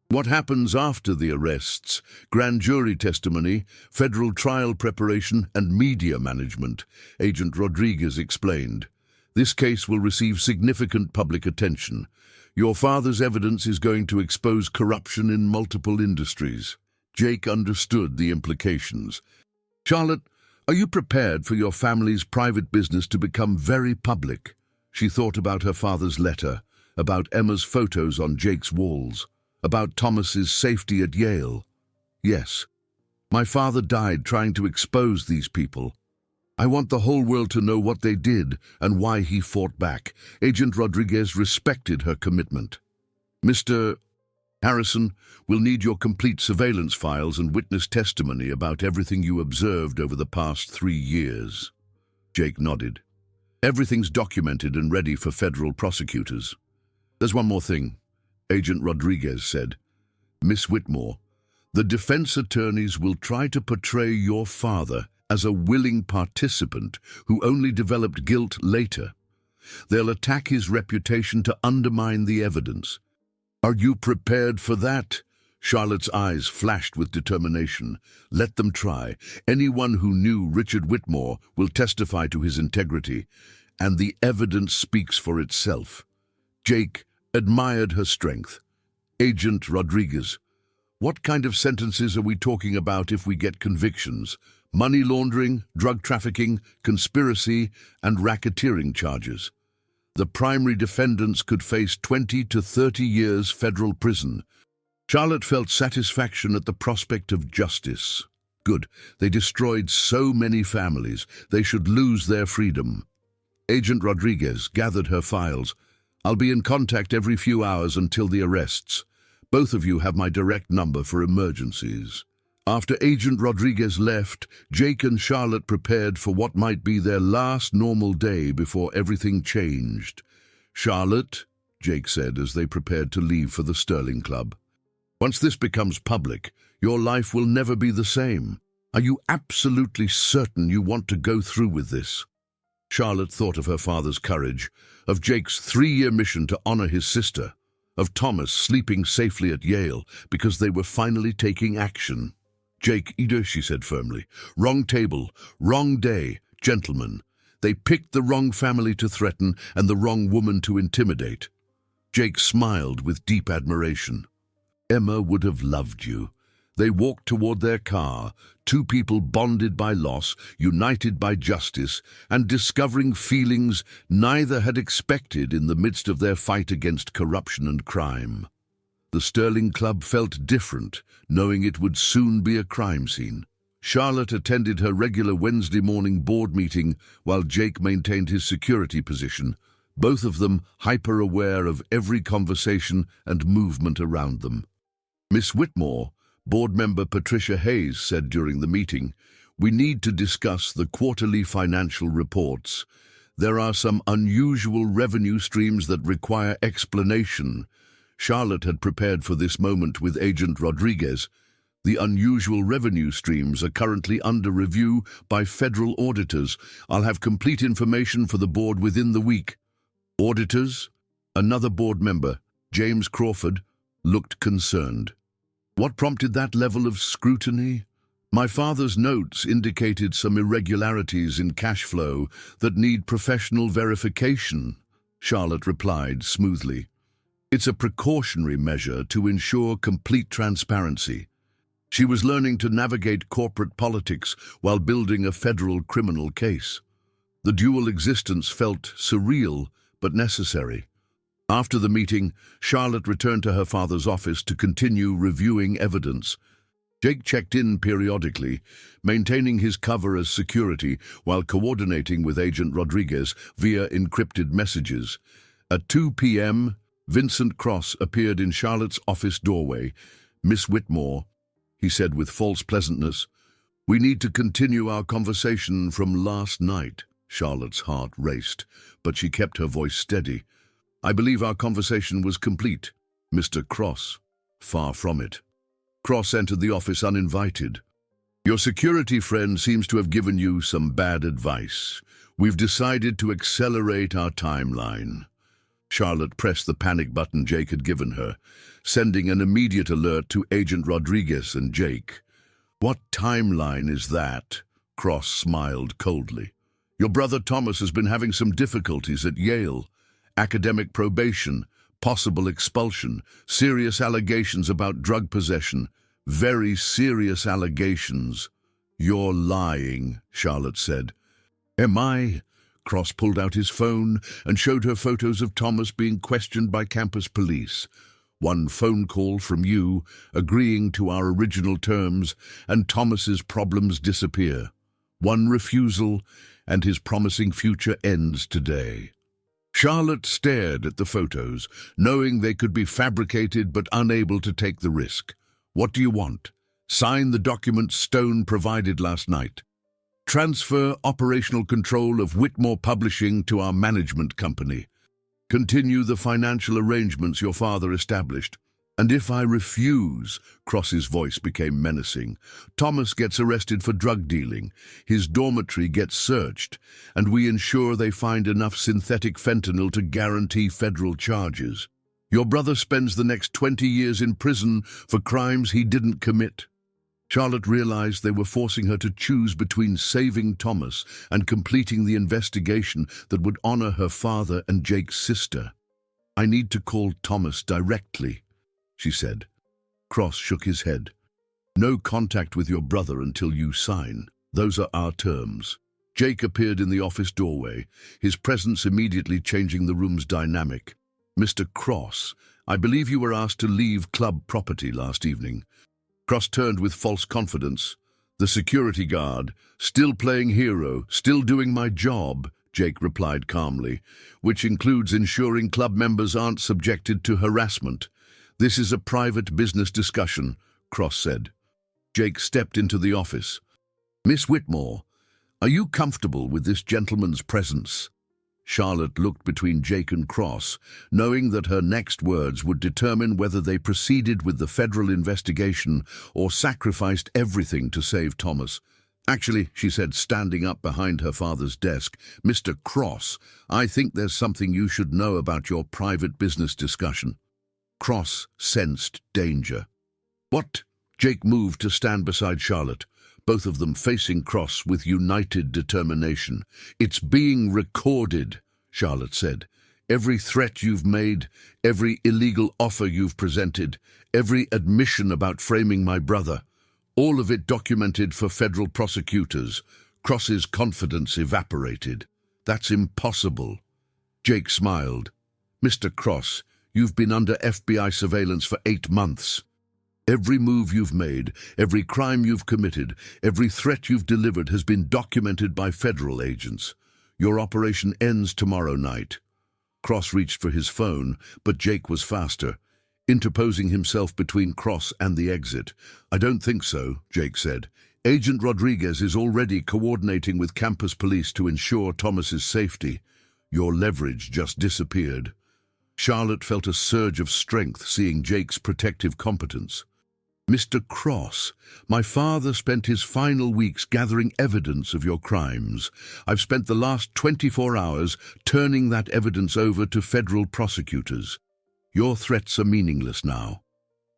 What happens after the arrests? Grand jury testimony, federal trial preparation, and media management, Agent Rodriguez explained. This case will receive significant public attention. Your father's evidence is going to expose corruption in multiple industries. Jake understood the implications. Charlotte, are you prepared for your family's private business to become very public? She thought about her father's letter, about Emma's photos on Jake's walls, about Thomas's safety at Yale. Yes, my father died trying to expose these people. I want the whole world to know what they did and why he fought back. Agent Rodriguez respected her commitment. Mr. Harrison, we'll need your complete surveillance files and witness testimony about everything you observed over the past 3 years. Jake nodded. Everything's documented and ready for federal prosecutors. There's one more thing, Agent Rodriguez said. Miss Whitmore, the defense attorneys will try to portray your father as a willing participant who only developed guilt later. They'll attack his reputation to undermine the evidence. Are you prepared for that? Charlotte's eyes flashed with determination. Let them try. Anyone who knew Richard Whitmore will testify to his integrity, and the evidence speaks for itself. Jake admired her strength. Agent Rodriguez, what kind of sentences are we talking about if we get convictions? Money laundering, drug trafficking, conspiracy, and racketeering charges. The primary defendants could face 20 to 30 years federal prison. Charlotte felt satisfaction at the prospect of justice. Good, they destroyed so many families, they should lose their freedom. Agent Rodriguez gathered her files. I'll be in contact every few hours until the arrests. Both of you have my direct number for emergencies. After Agent Rodriguez left, Jake and Charlotte prepared for what might be their last normal day before everything changed. Charlotte, Jake said as they prepared to leave for the Sterling Club. Once this becomes public, your life will never be the same. Are you absolutely certain you want to go through with this? Charlotte thought of her father's courage, of Jake's 3-year mission to honor his sister, of Thomas sleeping safely at Yale because they were finally taking action. Jake, Ida, she said firmly. Wrong table, wrong day, gentlemen. They picked the wrong family to threaten and the wrong woman to intimidate. Jake smiled with deep admiration. Emma would have loved you. They walked toward their car, two people bonded by loss, united by justice, and discovering feelings neither had expected in the midst of their fight against corruption and crime. The Sterling Club felt different, knowing it would soon be a crime scene. Charlotte attended her regular Wednesday morning board meeting while Jake maintained his security position, both of them hyper-aware of every conversation and movement around them. Miss Whitmore, board member Patricia Hayes, said during the meeting, "We need to discuss the quarterly financial reports. There are some unusual revenue streams that require explanation." Charlotte had prepared for this moment with Agent Rodriguez. "The unusual revenue streams are currently under review by federal auditors. I'll have complete information for the board within the week." Auditors? Another board member, James Crawford, looked concerned. "What prompted that level of scrutiny?" "My father's notes indicated some irregularities in cash flow that need professional verification," Charlotte replied smoothly. "It's a precautionary measure to ensure complete transparency." She was learning to navigate corporate politics while building a federal criminal case. The dual existence felt surreal but necessary. After the meeting, Charlotte returned to her father's office to continue reviewing evidence. Jake checked in periodically, maintaining his cover as security while coordinating with Agent Rodriguez via encrypted messages. At 2 p.m., Vincent Cross appeared in Charlotte's office doorway. "Miss Whitmore," he said with false pleasantness, "we need to continue our conversation from last night." Charlotte's heart raced, but she kept her voice steady. "I believe our conversation was complete, Mr. Cross." "Far from it." Cross entered the office uninvited. "Your security friend seems to have given you some bad advice. We've decided to accelerate our timeline." Charlotte pressed the panic button Jake had given her, sending an immediate alert to Agent Rodriguez and Jake. "What timeline is that?" Cross smiled coldly. "Your brother Thomas has been having some difficulties at Yale. Academic probation, possible expulsion, serious allegations about drug possession. Very serious allegations." "You're lying," Charlotte said. "Am I?" Cross pulled out his phone and showed her photos of Thomas being questioned by campus police. "One phone call from you, agreeing to our original terms, and Thomas's problems disappear. One refusal, and his promising future ends today." Charlotte stared at the photos, knowing they could be fabricated but unable to take the risk. "What do you want?" "Sign the document Stone provided last night. Transfer operational control of Whitmore Publishing to our management company. Continue the financial arrangements your father established. And if I refuse," Cross's voice became menacing, "Thomas gets arrested for drug dealing, his dormitory gets searched, and we ensure they find enough synthetic fentanyl to guarantee federal charges. Your brother spends the next 20 years in prison for crimes he didn't commit." Charlotte realized they were forcing her to choose between saving Thomas and completing the investigation that would honor her father and Jake's sister. "I need to call Thomas directly," she said. Cross shook his head. "No contact with your brother until you sign. Those are our terms." Jake appeared in the office doorway, his presence immediately changing the room's dynamic. "Mr. Cross, I believe you were asked to leave club property last evening." Cross turned with false confidence. "The security guard, still playing hero, still doing my job," Jake replied calmly, "which includes ensuring club members aren't subjected to harassment." "This is a private business discussion," Cross said. Jake stepped into the office. "Miss Whitmore, are you comfortable with this gentleman's presence?" Charlotte looked between Jake and Cross, knowing that her next words would determine whether they proceeded with the federal investigation or sacrificed everything to save Thomas. "Actually," she said, standing up behind her father's desk, "Mr. Cross, I think there's something you should know about your private business discussion." Cross sensed danger. "What?" Jake moved to stand beside Charlotte, both of them facing Cross with united determination. "It's being recorded," Charlotte said. Every threat you've made, every illegal offer you've presented, every admission about framing my brother, all of it documented for federal prosecutors. Cross's confidence evaporated. That's impossible. Jake smiled. Mr. Cross, you've been under FBI surveillance for 8 months. Every move you've made, every crime you've committed, every threat you've delivered has been documented by federal agents. Your operation ends tomorrow night. Cross reached for his phone, but Jake was faster, interposing himself between Cross and the exit. I don't think so, Jake said. Agent Rodriguez is already coordinating with campus police to ensure Thomas's safety. Your leverage just disappeared. Charlotte felt a surge of strength seeing Jake's protective competence. Mr. Cross, my father spent his final weeks gathering evidence of your crimes. I've spent the last 24 hours turning that evidence over to federal prosecutors. Your threats are meaningless now.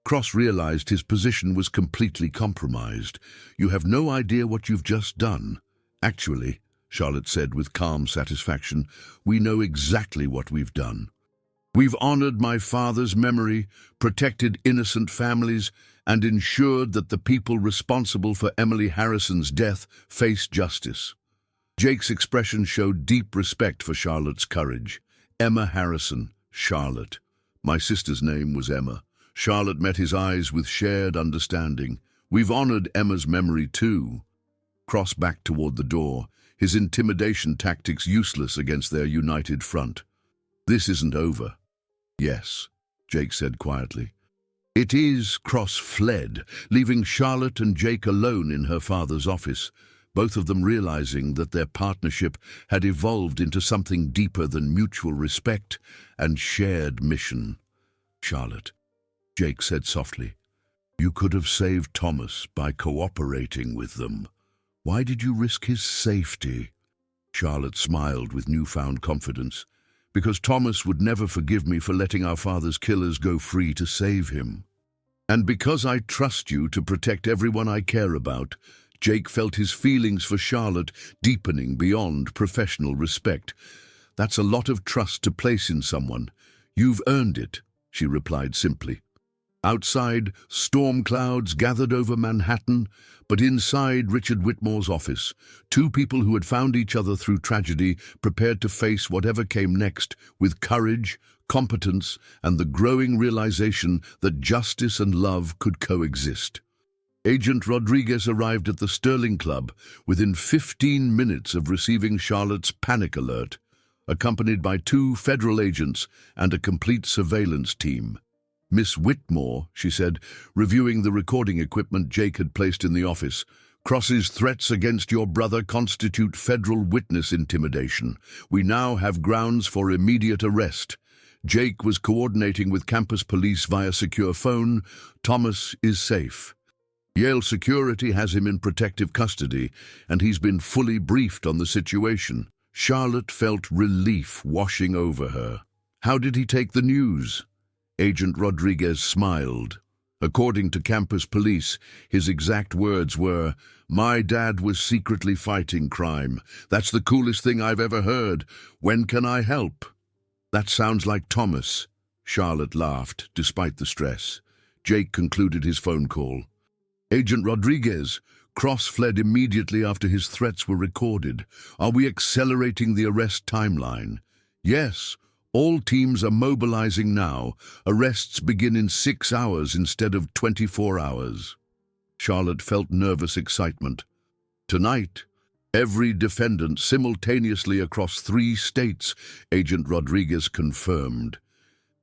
Cross realized his position was completely compromised. You have no idea what you've just done. Actually, Charlotte said with calm satisfaction, we know exactly what we've done. We've honored my father's memory, protected innocent families, and ensured that the people responsible for Emily Harrison's death face justice. Jake's expression showed deep respect for Charlotte's courage. Emma Harrison, Charlotte. My sister's name was Emma. Charlotte met his eyes with shared understanding. We've honored Emma's memory too. Cross backed toward the door, his intimidation tactics useless against their united front. This isn't over. Yes, Jake said quietly. It is. Cross fled, leaving Charlotte and Jake alone in her father's office, both of them realizing that their partnership had evolved into something deeper than mutual respect and shared mission. Charlotte, Jake said softly, you could have saved Thomas by cooperating with them. Why did you risk his safety? Charlotte smiled with newfound confidence. Because Thomas would never forgive me for letting our father's killers go free to save him. And because I trust you to protect everyone I care about. Jake felt his feelings for Charlotte deepening beyond professional respect. That's a lot of trust to place in someone. You've earned it, she replied simply. Outside, storm clouds gathered over Manhattan, but inside Richard Whitmore's office, two people who had found each other through tragedy prepared to face whatever came next with courage, competence, and the growing realization that justice and love could coexist. Agent Rodriguez arrived at the Sterling Club within 15 minutes of receiving Charlotte's panic alert, accompanied by 2 federal agents and a complete surveillance team. Miss Whitmore, she said, reviewing the recording equipment Jake had placed in the office, Cross's threats against your brother constitute federal witness intimidation. We now have grounds for immediate arrest. Jake was coordinating with campus police via secure phone. Thomas is safe. Yale security has him in protective custody, and he's been fully briefed on the situation. Charlotte felt relief washing over her. How did he take the news? Agent Rodriguez smiled. According to campus police, his exact words were, "My dad was secretly fighting crime. That's the coolest thing I've ever heard. When can I help?" That sounds like Thomas. Charlotte laughed, despite the stress. Jake concluded his phone call. Agent Rodriguez, Cross fled immediately after his threats were recorded. Are we accelerating the arrest timeline? Yes. All teams are mobilizing now. Arrests begin in 6 hours instead of 24 hours. Charlotte felt nervous excitement. Tonight, every defendant simultaneously across 3 states, Agent Rodriguez confirmed.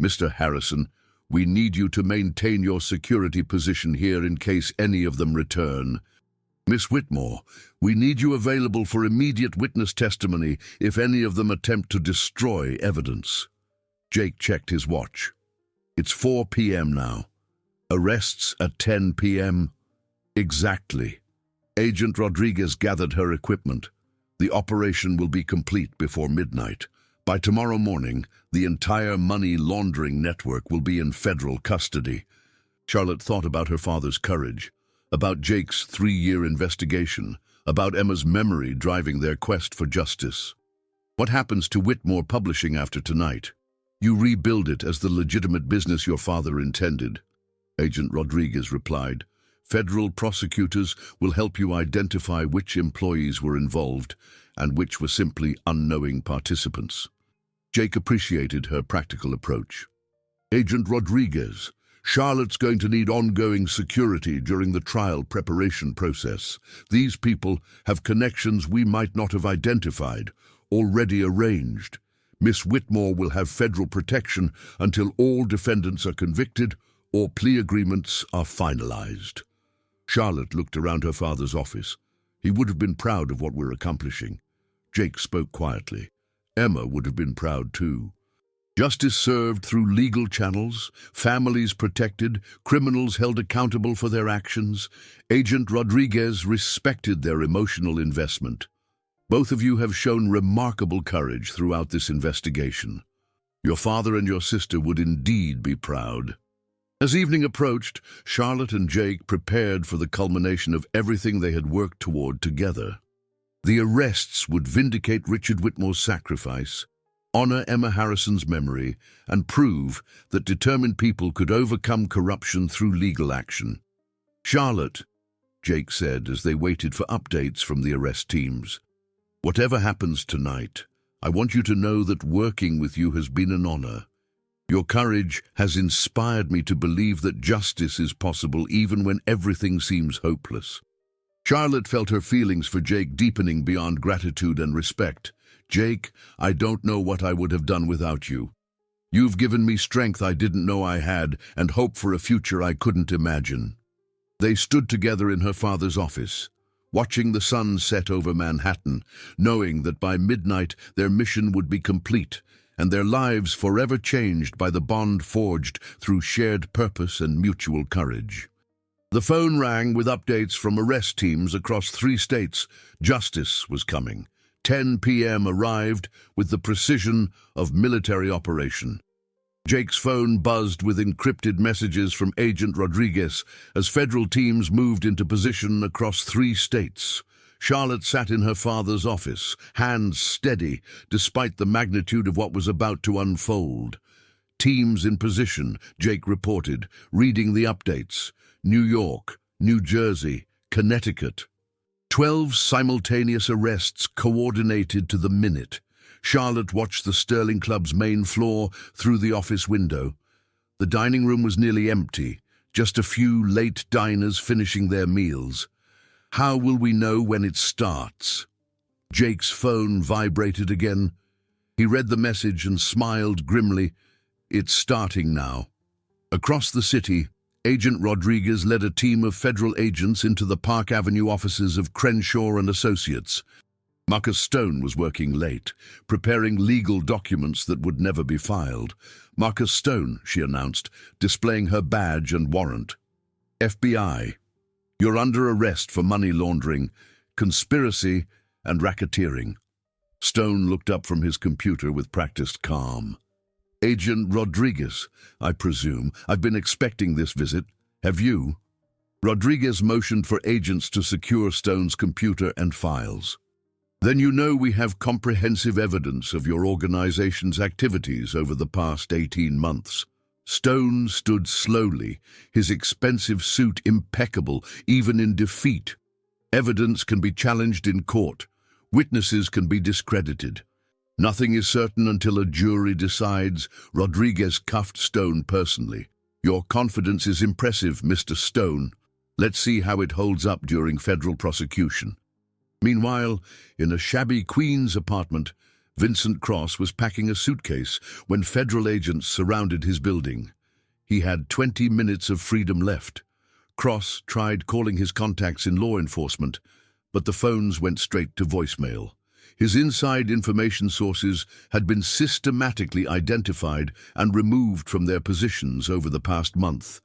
Mr. Harrison, we need you to maintain your security position here in case any of them return. Miss Whitmore, we need you available for immediate witness testimony if any of them attempt to destroy evidence. Jake checked his watch. It's 4 p.m. now. Arrests at 10 p.m. Exactly. Agent Rodriguez gathered her equipment. The operation will be complete before midnight. By tomorrow morning, the entire money laundering network will be in federal custody. Charlotte thought about her father's courage, about Jake's 3-year investigation, about Emma's memory driving their quest for justice. What happens to Whitmore Publishing after tonight? You rebuild it as the legitimate business your father intended. Agent Rodriguez replied, Federal prosecutors will help you identify which employees were involved and which were simply unknowing participants. Jake appreciated her practical approach. Agent Rodriguez, Charlotte's going to need ongoing security during the trial preparation process. These people have connections we might not have identified, already arranged. Miss Whitmore will have federal protection until all defendants are convicted or plea agreements are finalized. Charlotte looked around her father's office. He would have been proud of what we're accomplishing. Jake spoke quietly. Emma would have been proud too. Justice served through legal channels, families protected, criminals held accountable for their actions. Agent Rodriguez respected their emotional investment. Both of you have shown remarkable courage throughout this investigation. Your father and your sister would indeed be proud. As evening approached, Charlotte and Jake prepared for the culmination of everything they had worked toward together. The arrests would vindicate Richard Whitmore's sacrifice, honor Emma Harrison's memory, and prove that determined people could overcome corruption through legal action. Charlotte, Jake said as they waited for updates from the arrest teams, whatever happens tonight, I want you to know that working with you has been an honor. Your courage has inspired me to believe that justice is possible even when everything seems hopeless. Charlotte felt her feelings for Jake deepening beyond gratitude and respect. Jake, I don't know what I would have done without you. You've given me strength I didn't know I had and hope for a future I couldn't imagine. They stood together in her father's office, watching the sun set over Manhattan, knowing that by midnight their mission would be complete and their lives forever changed by the bond forged through shared purpose and mutual courage. The phone rang with updates from arrest teams across 3 states. Justice was coming. 10 p.m. arrived with the precision of military operation. Jake's phone buzzed with encrypted messages from Agent Rodriguez as federal teams moved into position across 3 states. Charlotte sat in her father's office, hands steady, despite the magnitude of what was about to unfold. Teams in position, Jake reported, reading the updates. New York, New Jersey, Connecticut. 12 simultaneous arrests coordinated to the minute. Charlotte watched the Sterling Club's main floor through the office window. The dining room was nearly empty, just a few late diners finishing their meals. How will we know when it starts? Jake's phone vibrated again. He read the message and smiled grimly. It's starting now. Across the city, Agent Rodriguez led a team of federal agents into the Park Avenue offices of Crenshaw and Associates. Marcus Stone was working late, preparing legal documents that would never be filed. Marcus Stone, she announced, displaying her badge and warrant. FBI. You're under arrest for money laundering, conspiracy, and racketeering. Stone looked up from his computer with practiced calm. Agent Rodriguez, I presume. I've been expecting this visit. Have you? Rodriguez motioned for agents to secure Stone's computer and files. Then you know we have comprehensive evidence of your organization's activities over the past 18 months. Stone stood slowly, his expensive suit impeccable, even in defeat. Evidence can be challenged in court. Witnesses can be discredited. Nothing is certain until a jury decides. Rodriguez cuffed Stone personally. Your confidence is impressive, Mr. Stone. Let's see how it holds up during federal prosecution. Meanwhile, in a shabby Queens apartment, Vincent Cross was packing a suitcase when federal agents surrounded his building. He had 20 minutes of freedom left. Cross tried calling his contacts in law enforcement, but the phones went straight to voicemail. His inside information sources had been systematically identified and removed from their positions over the past month.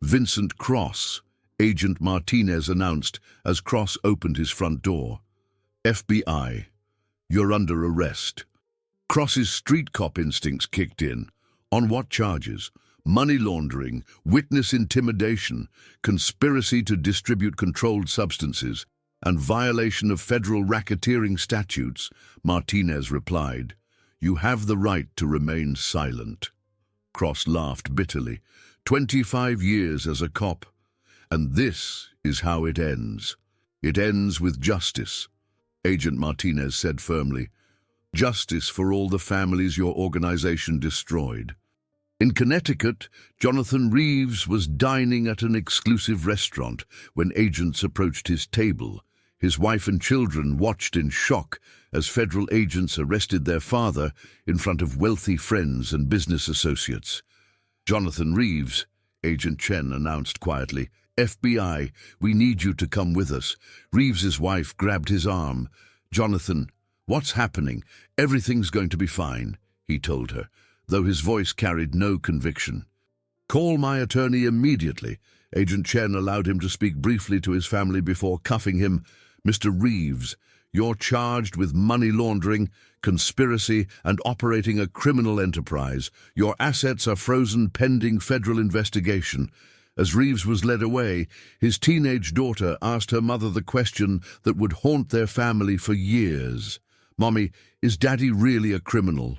Vincent Cross, Agent Martinez announced as Cross opened his front door. FBI. You're under arrest. Cross's street cop instincts kicked in. On what charges? Money laundering, witness intimidation, conspiracy to distribute controlled substances. and violation of federal racketeering statutes, Martinez replied, "You have the right to remain silent." Cross laughed bitterly. 25 years as a cop. And this is how it ends. It ends with justice. Agent Martinez said firmly, "Justice for all the families your organization destroyed." In Connecticut, Jonathan Reeves was dining at an exclusive restaurant when agents approached his table. His wife and children watched in shock as federal agents arrested their father in front of wealthy friends and business associates. "Jonathan Reeves," Agent Chen announced quietly, "FBI, we need you to come with us." Reeves's wife grabbed his arm. "Jonathan, what's happening? Everything's going to be fine," he told her, though his voice carried no conviction. "Call my attorney immediately." Agent Chen allowed him to speak briefly to his family before cuffing him. "Mr. Reeves, you're charged with money laundering, conspiracy, and operating a criminal enterprise. Your assets are frozen pending federal investigation." As Reeves was led away, his teenage daughter asked her mother the question that would haunt their family for years. "Mommy, is Daddy really a criminal?"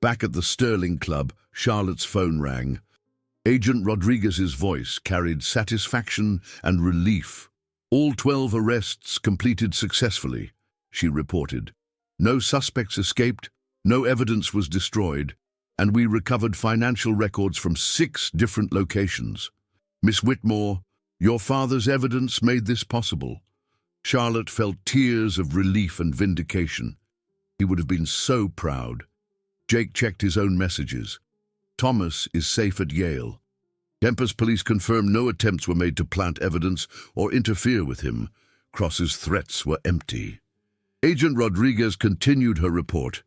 Back at the Sterling Club, Charlotte's phone rang. Agent Rodriguez's voice carried satisfaction and relief. "All 12 arrests completed successfully," she reported. "No suspects escaped, no evidence was destroyed, and we recovered financial records from 6 different locations. Miss Whitmore, your father's evidence made this possible." Charlotte felt tears of relief and vindication. He would have been so proud. Jake checked his own messages. "Thomas is safe at Yale. Campus police confirm no attempts were made to plant evidence or interfere with him. Cross's threats were empty." Agent Rodriguez continued her report.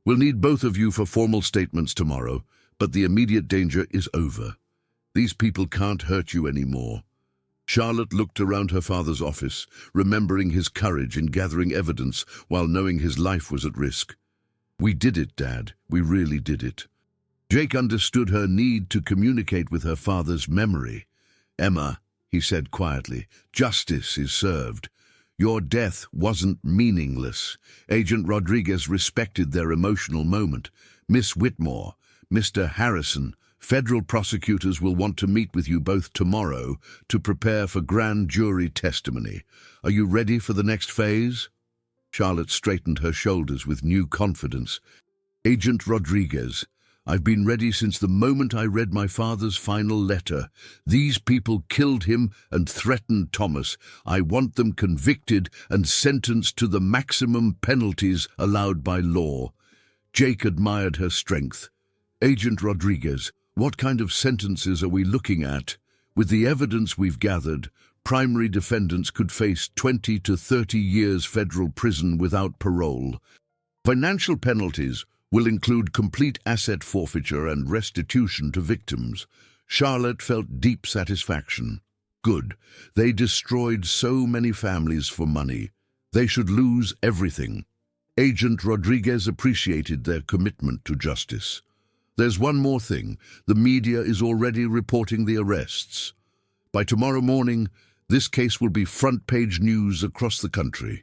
"We'll need both of you for formal statements tomorrow, but the immediate danger is over. These people can't hurt you anymore." Charlotte looked around her father's office, remembering his courage in gathering evidence while knowing his life was at risk. "We did it, Dad. We really did it." Jake understood her need to communicate with her father's memory. "Emma," he said quietly, "justice is served. Your death wasn't meaningless." Agent Rodriguez respected their emotional moment. "Miss Whitmore, Mr. Harrison, federal prosecutors will want to meet with you both tomorrow to prepare for grand jury testimony. Are you ready for the next phase?" Charlotte straightened her shoulders with new confidence. "Agent Rodriguez, I've been ready since the moment I read my father's final letter. These people killed him and threatened Thomas. I want them convicted and sentenced to the maximum penalties allowed by law." Jake admired her strength. "Agent Rodriguez, what kind of sentences are we looking at? With the evidence we've gathered, primary defendants could face 20 to 30 years federal prison without parole. Financial penalties will include complete asset forfeiture and restitution to victims." Charlotte felt deep satisfaction. Good. They destroyed so many families for money. They should lose everything. Agent Rodriguez appreciated their commitment to justice. "There's one more thing. The media is already reporting the arrests. By tomorrow morning, this case will be front-page news across the country.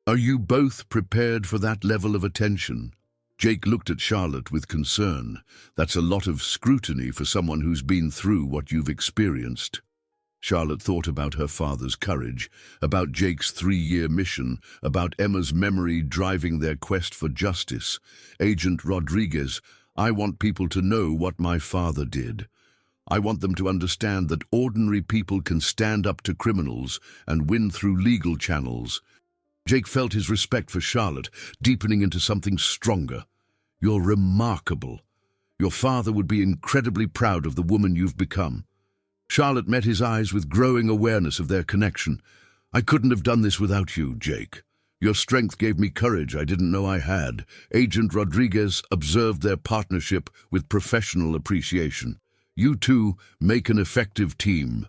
Are you both prepared for that level of attention?" Jake looked at Charlotte with concern. "That's a lot of scrutiny for someone who's been through what you've experienced." Charlotte thought about her father's courage, about Jake's 3-year mission, about Emma's memory driving their quest for justice. "Agent Rodriguez, I want people to know what my father did. I want them to understand that ordinary people can stand up to criminals and win through legal channels." Jake felt his respect for Charlotte deepening into something stronger. "You're remarkable. Your father would be incredibly proud of the woman you've become." Charlotte met his eyes with growing awareness of their connection. "I couldn't have done this without you, Jake. Your strength gave me courage I didn't know I had." Agent Rodriguez observed their partnership with professional appreciation. "You two make an effective team.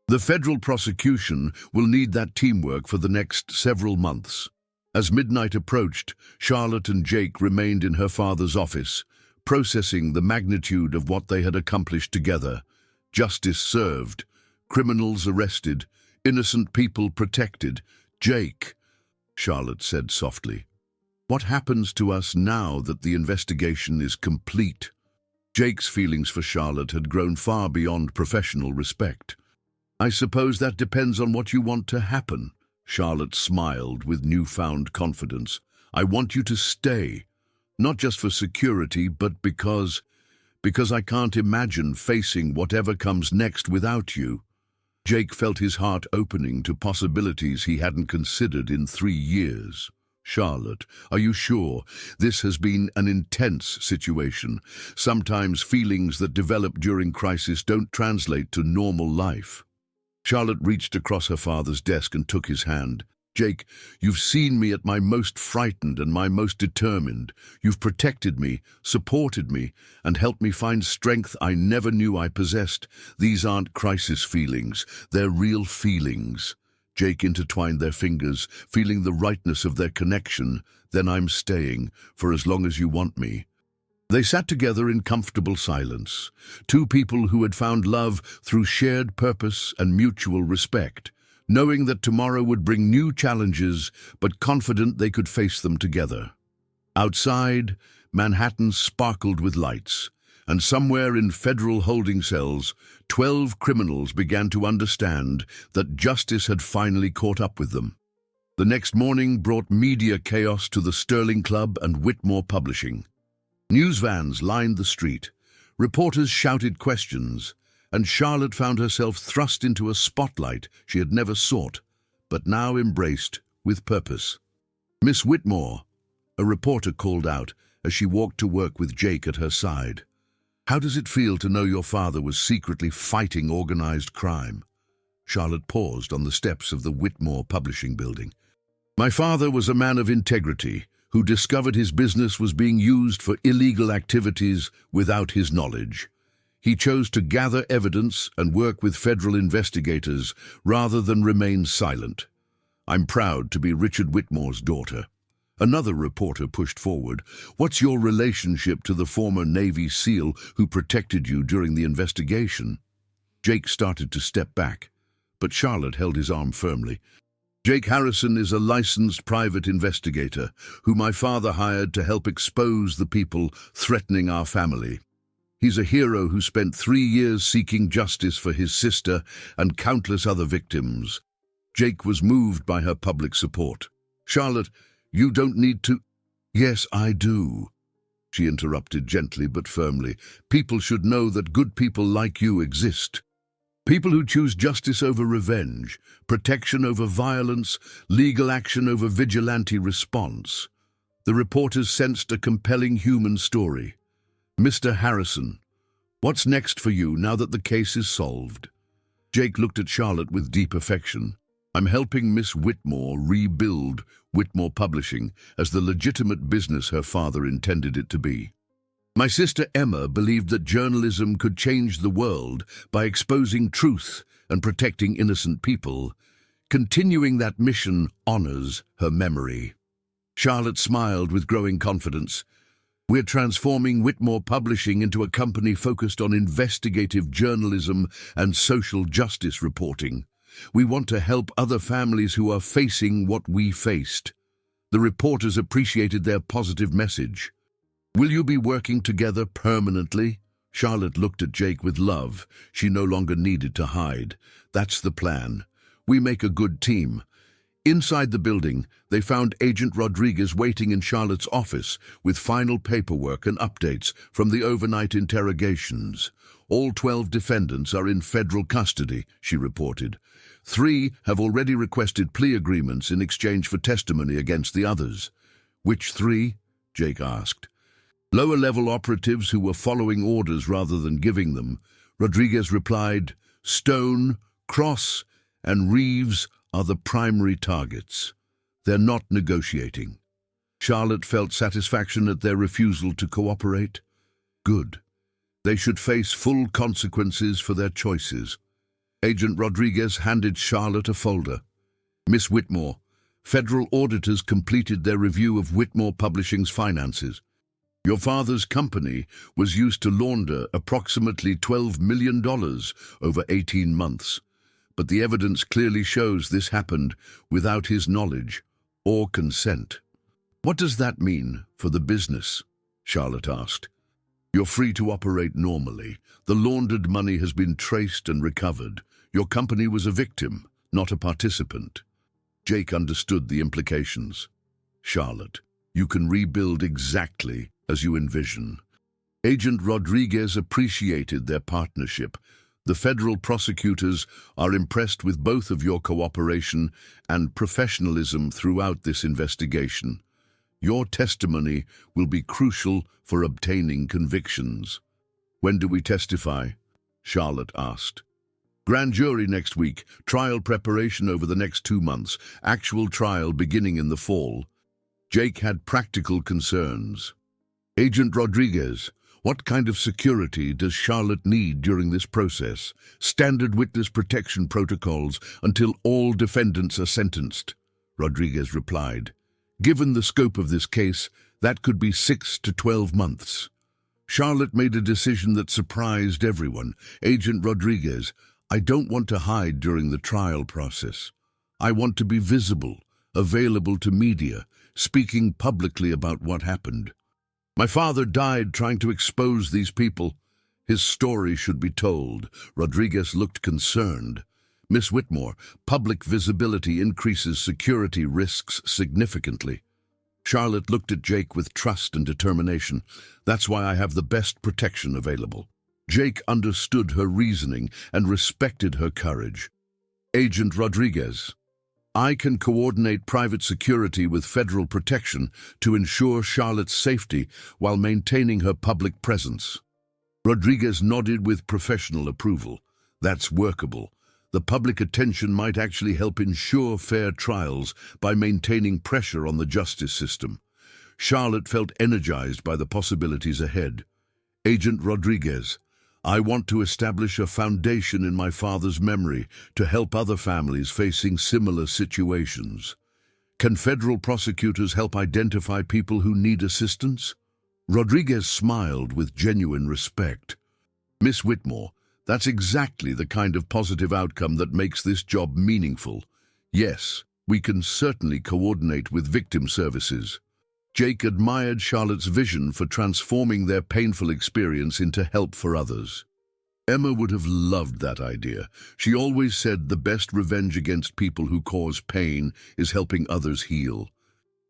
The federal prosecution will need that teamwork for the next several months." As midnight approached, Charlotte and Jake remained in her father's office, processing the magnitude of what they had accomplished together. Justice served, criminals arrested, innocent people protected, "Jake," Charlotte said softly, "what happens to us now that the investigation is complete?" Jake's feelings for Charlotte had grown far beyond professional respect. "I suppose that depends on what you want to happen." Charlotte smiled with newfound confidence. "I want you to stay, not just for security, but because I can't imagine facing whatever comes next without you." Jake felt his heart opening to possibilities he hadn't considered in 3 years. "Charlotte, are you sure? This has been an intense situation. Sometimes feelings that develop during crisis don't translate to normal life." Charlotte reached across her father's desk and took his hand. "Jake, you've seen me at my most frightened and my most determined. You've protected me, supported me, and helped me find strength I never knew I possessed. These aren't crisis feelings, they're real feelings." Jake intertwined their fingers, feeling the rightness of their connection. "Then I'm staying, for as long as you want me." They sat together in comfortable silence, two people who had found love through shared purpose and mutual respect, knowing that tomorrow would bring new challenges, but confident they could face them together. Outside, Manhattan sparkled with lights, and somewhere in federal holding cells, 12 criminals began to understand that justice had finally caught up with them. The next morning brought media chaos to the Sterling Club and Whitmore Publishing. News vans lined the street, reporters shouted questions, and Charlotte found herself thrust into a spotlight she had never sought, but now embraced with purpose. "Miss Whitmore," a reporter called out as she walked to work with Jake at her side. "How does it feel to know your father was secretly fighting organized crime?" Charlotte paused on the steps of the Whitmore Publishing building. "My father was a man of integrity, who discovered his business was being used for illegal activities without his knowledge. He chose to gather evidence and work with federal investigators rather than remain silent. I'm proud to be Richard Whitmore's daughter." Another reporter pushed forward. "What's your relationship to the former Navy SEAL who protected you during the investigation?" Jake started to step back, but Charlotte held his arm firmly. "Jake Harrison is a licensed private investigator who my father hired to help expose the people threatening our family. He's a hero who spent 3 years seeking justice for his sister and countless other victims." Jake was moved by her public support. "Charlotte, you don't need to—" "Yes, I do," she interrupted gently but firmly. "People should know that good people like you exist. People who choose justice over revenge, protection over violence, legal action over vigilante response." The reporters sensed a compelling human story. "Mr. Harrison, what's next for you now that the case is solved?" Jake looked at Charlotte with deep affection. "I'm helping Miss Whitmore rebuild Whitmore Publishing as the legitimate business her father intended it to be. My sister Emma believed that journalism could change the world by exposing truth and protecting innocent people. Continuing that mission honors her memory." Charlotte smiled with growing confidence. "We're transforming Whitmore Publishing into a company focused on investigative journalism and social justice reporting. We want to help other families who are facing what we faced." The reporters appreciated their positive message. "Will you be working together permanently?" Charlotte looked at Jake with love. She no longer needed to hide. "That's the plan. We make a good team." Inside the building, they found Agent Rodriguez waiting in Charlotte's office with final paperwork and updates from the overnight interrogations. "All 12 defendants are in federal custody," she reported. 3 have already requested plea agreements in exchange for testimony against the others. "Which 3? Jake asked. "Lower-level operatives who were following orders rather than giving them." Rodriguez replied, "Stone, Cross, and Reeves are the primary targets. They're not negotiating." Charlotte felt satisfaction at their refusal to cooperate. Good. They should face full consequences for their choices. Agent Rodriguez handed Charlotte a folder. "Miss Whitmore, federal auditors completed their review of Whitmore Publishing's finances. Your father's company was used to launder approximately $12 million over 18 months. but the evidence clearly shows this happened without his knowledge or consent. What does that mean for the business? Charlotte asked. You're free to operate normally. The laundered money has been traced and recovered. Your company was a victim, not a participant. Jake understood the implications. Charlotte, you can rebuild exactly as you envision. Agent Rodriguez appreciated their partnership. The federal prosecutors are impressed with both of your cooperation and professionalism throughout this investigation. Your testimony will be crucial for obtaining convictions. When do we testify? Charlotte asked. Grand jury next week, trial preparation over the next 2 months, actual trial beginning in the fall. Jake had practical concerns. Agent Rodriguez, what kind of security does Charlotte need during this process? Standard witness protection protocols until all defendants are sentenced, Rodriguez replied. Given the scope of this case, that could be 6 to 12 months. Charlotte made a decision that surprised everyone. Agent Rodriguez, I don't want to hide during the trial process. I want to be visible, available to media, speaking publicly about what happened. My father died trying to expose these people. His story should be told. Rodriguez looked concerned. Miss Whitmore, public visibility increases security risks significantly. Charlotte looked at Jake with trust and determination. That's why I have the best protection available. Jake understood her reasoning and respected her courage. Agent Rodriguez, I can coordinate private security with federal protection to ensure Charlotte's safety while maintaining her public presence. Rodriguez nodded with professional approval. That's workable. The public attention might actually help ensure fair trials by maintaining pressure on the justice system. Charlotte felt energized by the possibilities ahead. Agent Rodriguez, I want to establish a foundation in my father's memory to help other families facing similar situations. Can federal prosecutors help identify people who need assistance? Rodriguez smiled with genuine respect. Miss Whitmore, that's exactly the kind of positive outcome that makes this job meaningful. Yes, we can certainly coordinate with victim services. Jake admired Charlotte's vision for transforming their painful experience into help for others. Emma would have loved that idea. She always said the best revenge against people who cause pain is helping others heal.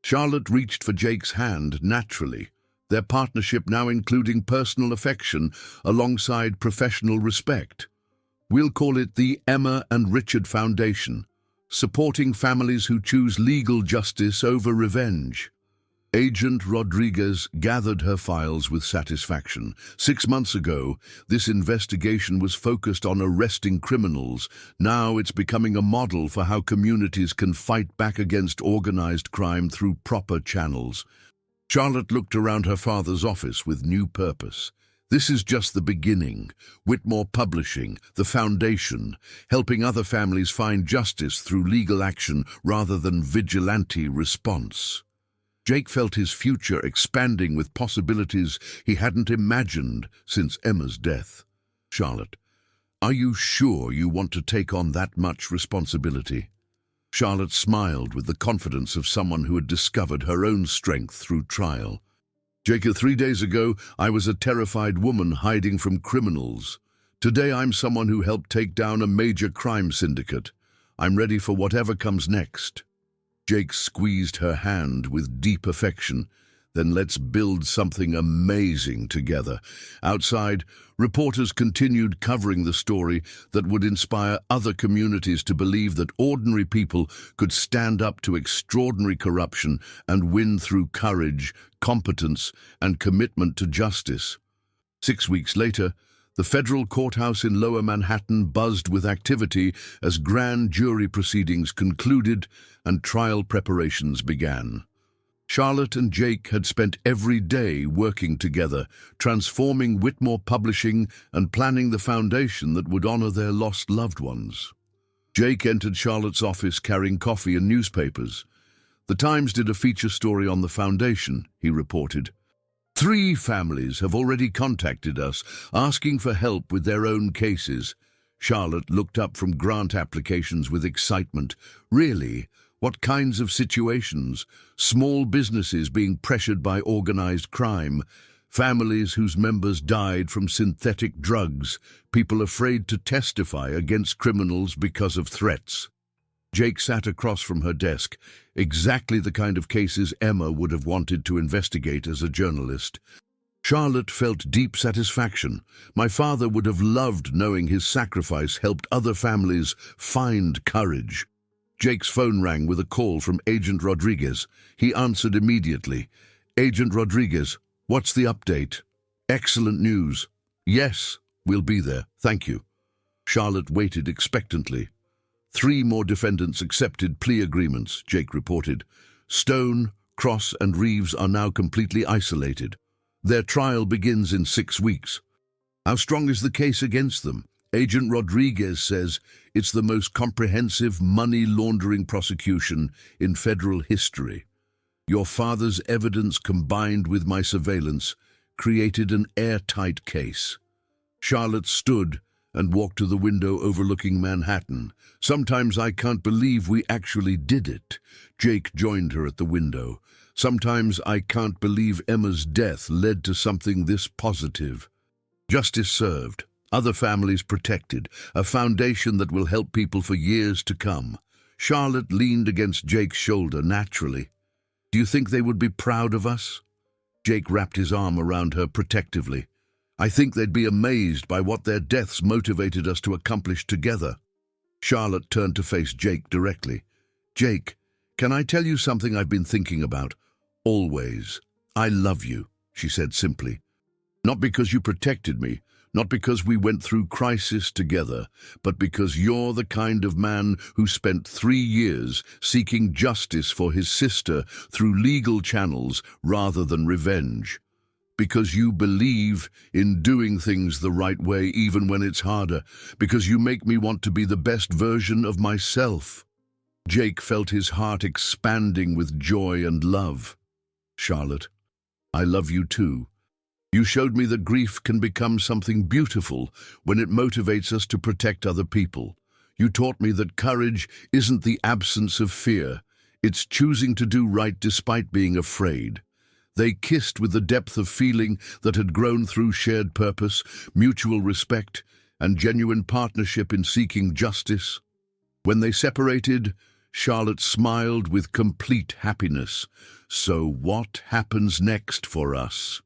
Charlotte reached for Jake's hand naturally, their partnership now including personal affection alongside professional respect. We'll call it the Emma and Richard Foundation, supporting families who choose legal justice over revenge. Agent Rodriguez gathered her files with satisfaction. 6 months ago, this investigation was focused on arresting criminals. Now it's becoming a model for how communities can fight back against organized crime through proper channels. Charlotte looked around her father's office with new purpose. This is just the beginning. Whitmore Publishing, the foundation, helping other families find justice through legal action rather than vigilante response. Jake felt his future expanding with possibilities he hadn't imagined since Emma's death. Charlotte, are you sure you want to take on that much responsibility? Charlotte smiled with the confidence of someone who had discovered her own strength through trial. Jake, 3 days ago, I was a terrified woman hiding from criminals. Today I'm someone who helped take down a major crime syndicate. I'm ready for whatever comes next. Jake squeezed her hand with deep affection. Then let's build something amazing together. Outside, reporters continued covering the story that would inspire other communities to believe that ordinary people could stand up to extraordinary corruption and win through courage, competence, and commitment to justice. 6 weeks later, the federal courthouse in Lower Manhattan buzzed with activity as grand jury proceedings concluded and trial preparations began. Charlotte and Jake had spent every day working together, transforming Whitmore Publishing and planning the foundation that would honor their lost loved ones. Jake entered Charlotte's office carrying coffee and newspapers. The Times did a feature story on the foundation, he reported. 3 families have already contacted us, asking for help with their own cases. Charlotte looked up from grant applications with excitement. Really? What kinds of situations? Small businesses being pressured by organized crime, families whose members died from synthetic drugs, people afraid to testify against criminals because of threats. Jake sat across from her desk, exactly the kind of cases Emma would have wanted to investigate as a journalist. Charlotte felt deep satisfaction. My father would have loved knowing his sacrifice helped other families find courage. Jake's phone rang with a call from Agent Rodriguez. He answered immediately. Agent Rodriguez, what's the update? Excellent news. Yes, we'll be there. Thank you. Charlotte waited expectantly. 3 more defendants accepted plea agreements, Jake reported. Stone, Cross, and Reeves are now completely isolated. Their trial begins in 6 weeks. How strong is the case against them? Agent Rodriguez says it's the most comprehensive money laundering prosecution in federal history. Your father's evidence combined with my surveillance created an airtight case. Charlotte stood and walked to the window overlooking Manhattan. Sometimes I can't believe we actually did it. Jake joined her at the window. Sometimes I can't believe Emma's death led to something this positive. Justice served, other families protected, a foundation that will help people for years to come. Charlotte leaned against Jake's shoulder naturally. Do you think they would be proud of us? Jake wrapped his arm around her protectively. I think they'd be amazed by what their deaths motivated us to accomplish together. Charlotte turned to face Jake directly. Jake, can I tell you something I've been thinking about? Always. I love you, she said simply. Not because you protected me, not because we went through crisis together, but because you're the kind of man who spent 3 years seeking justice for his sister through legal channels rather than revenge. Because you believe in doing things the right way even when it's harder, because you make me want to be the best version of myself. Jake felt his heart expanding with joy and love. Charlotte, I love you too. You showed me that grief can become something beautiful when it motivates us to protect other people. You taught me that courage isn't the absence of fear, it's choosing to do right despite being afraid. They kissed with the depth of feeling that had grown through shared purpose, mutual respect, and genuine partnership in seeking justice. When they separated, Charlotte smiled with complete happiness. So what happens next for us?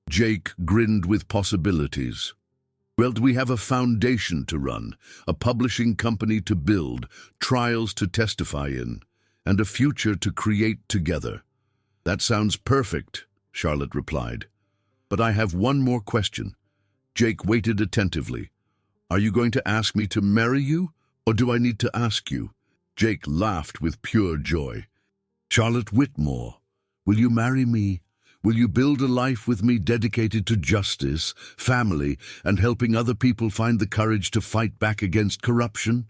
Jake grinned with possibilities. Well, we have a foundation to run, a publishing company to build, trials to testify in, and a future to create together. That sounds perfect, Charlotte replied. But I have one more question. Jake waited attentively. Are you going to ask me to marry you, or do I need to ask you? Jake laughed with pure joy. Charlotte Whitmore, will you marry me? Will you build a life with me dedicated to justice, family, and helping other people find the courage to fight back against corruption?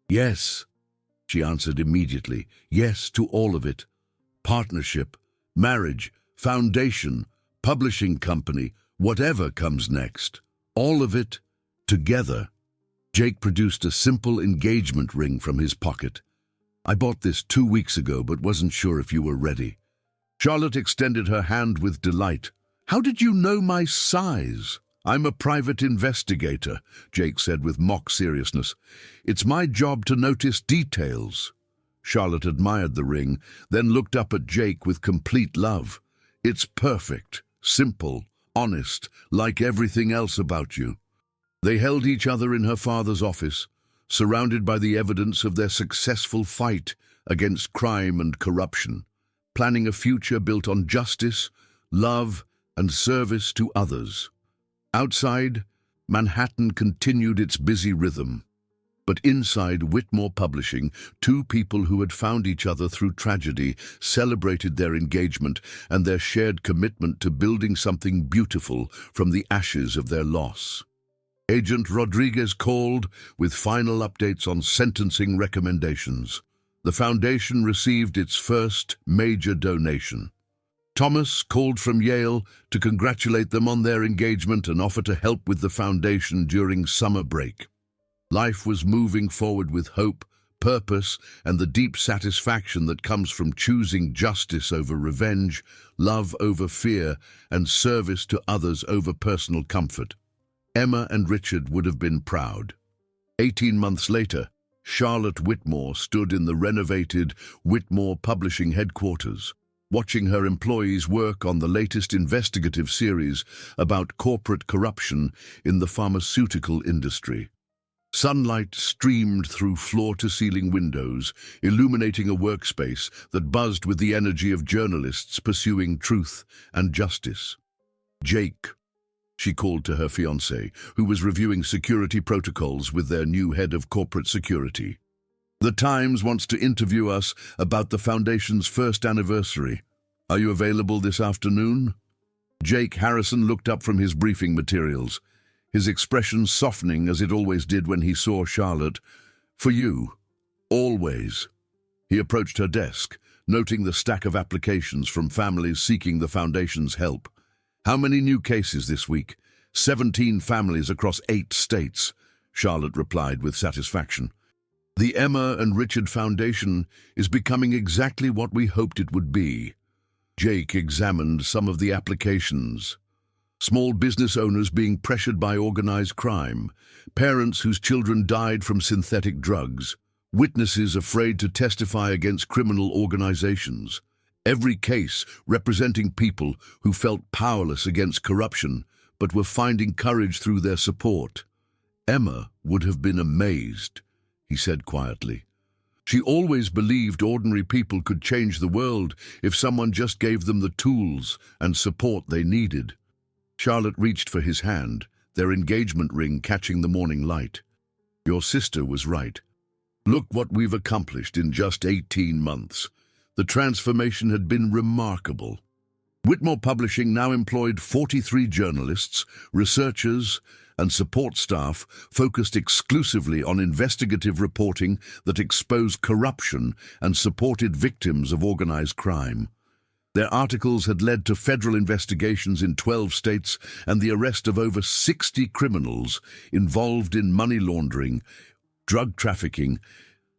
Yes, she answered immediately. Yes to all of it. Partnership, marriage, foundation, publishing company, whatever comes next. All of it, together. Jake produced a simple engagement ring from his pocket. I bought this 2 weeks ago, but wasn't sure if you were ready. Charlotte extended her hand with delight. How did you know my size? I'm a private investigator, Jake said with mock seriousness. It's my job to notice details. Charlotte admired the ring, then looked up at Jake with complete love. It's perfect, simple, honest, like everything else about you. They held each other in her father's office, surrounded by the evidence of their successful fight against crime and corruption, planning a future built on justice, love, and service to others. Outside, Manhattan continued its busy rhythm. But inside Whitmore Publishing, 2 people who had found each other through tragedy celebrated their engagement and their shared commitment to building something beautiful from the ashes of their loss. Agent Rodriguez called with final updates on sentencing recommendations. The foundation received its first major donation. Thomas called from Yale to congratulate them on their engagement and offer to help with the foundation during summer break. Life was moving forward with hope, purpose, and the deep satisfaction that comes from choosing justice over revenge, love over fear, and service to others over personal comfort. Emma and Richard would have been proud. 18 months later, Charlotte Whitmore stood in the renovated Whitmore publishing headquarters, watching her employees work on the latest investigative series about corporate corruption in the pharmaceutical industry. Sunlight streamed through floor-to-ceiling windows, illuminating a workspace that buzzed with the energy of journalists pursuing truth and justice. "Jake," she called to her fiancé, who was reviewing security protocols with their new head of corporate security. "The Times wants to interview us about the Foundation's first anniversary. Are you available this afternoon?" Jake Harrison looked up from his briefing materials, his expression softening as it always did when he saw Charlotte. "For you. Always." He approached her desk, noting the stack of applications from families seeking the Foundation's help. "How many new cases this week?" 17 families across 8 states, Charlotte replied with satisfaction. "The Emma and Richard Foundation is becoming exactly what we hoped it would be." Jake examined some of the applications. Small business owners being pressured by organized crime, parents whose children died from synthetic drugs, witnesses afraid to testify against criminal organizations. Every case representing people who felt powerless against corruption but were finding courage through their support. "Emma would have been amazed," he said quietly. "She always believed ordinary people could change the world if someone just gave them the tools and support they needed." Charlotte reached for his hand, their engagement ring catching the morning light. "Your sister was right. Look what we've accomplished in just 18 months. The transformation had been remarkable." Whitmore Publishing now employed 43 journalists, researchers, and support staff focused exclusively on investigative reporting that exposed corruption and supported victims of organized crime. Their articles had led to federal investigations in 12 states and the arrest of over 60 criminals involved in money laundering, drug trafficking,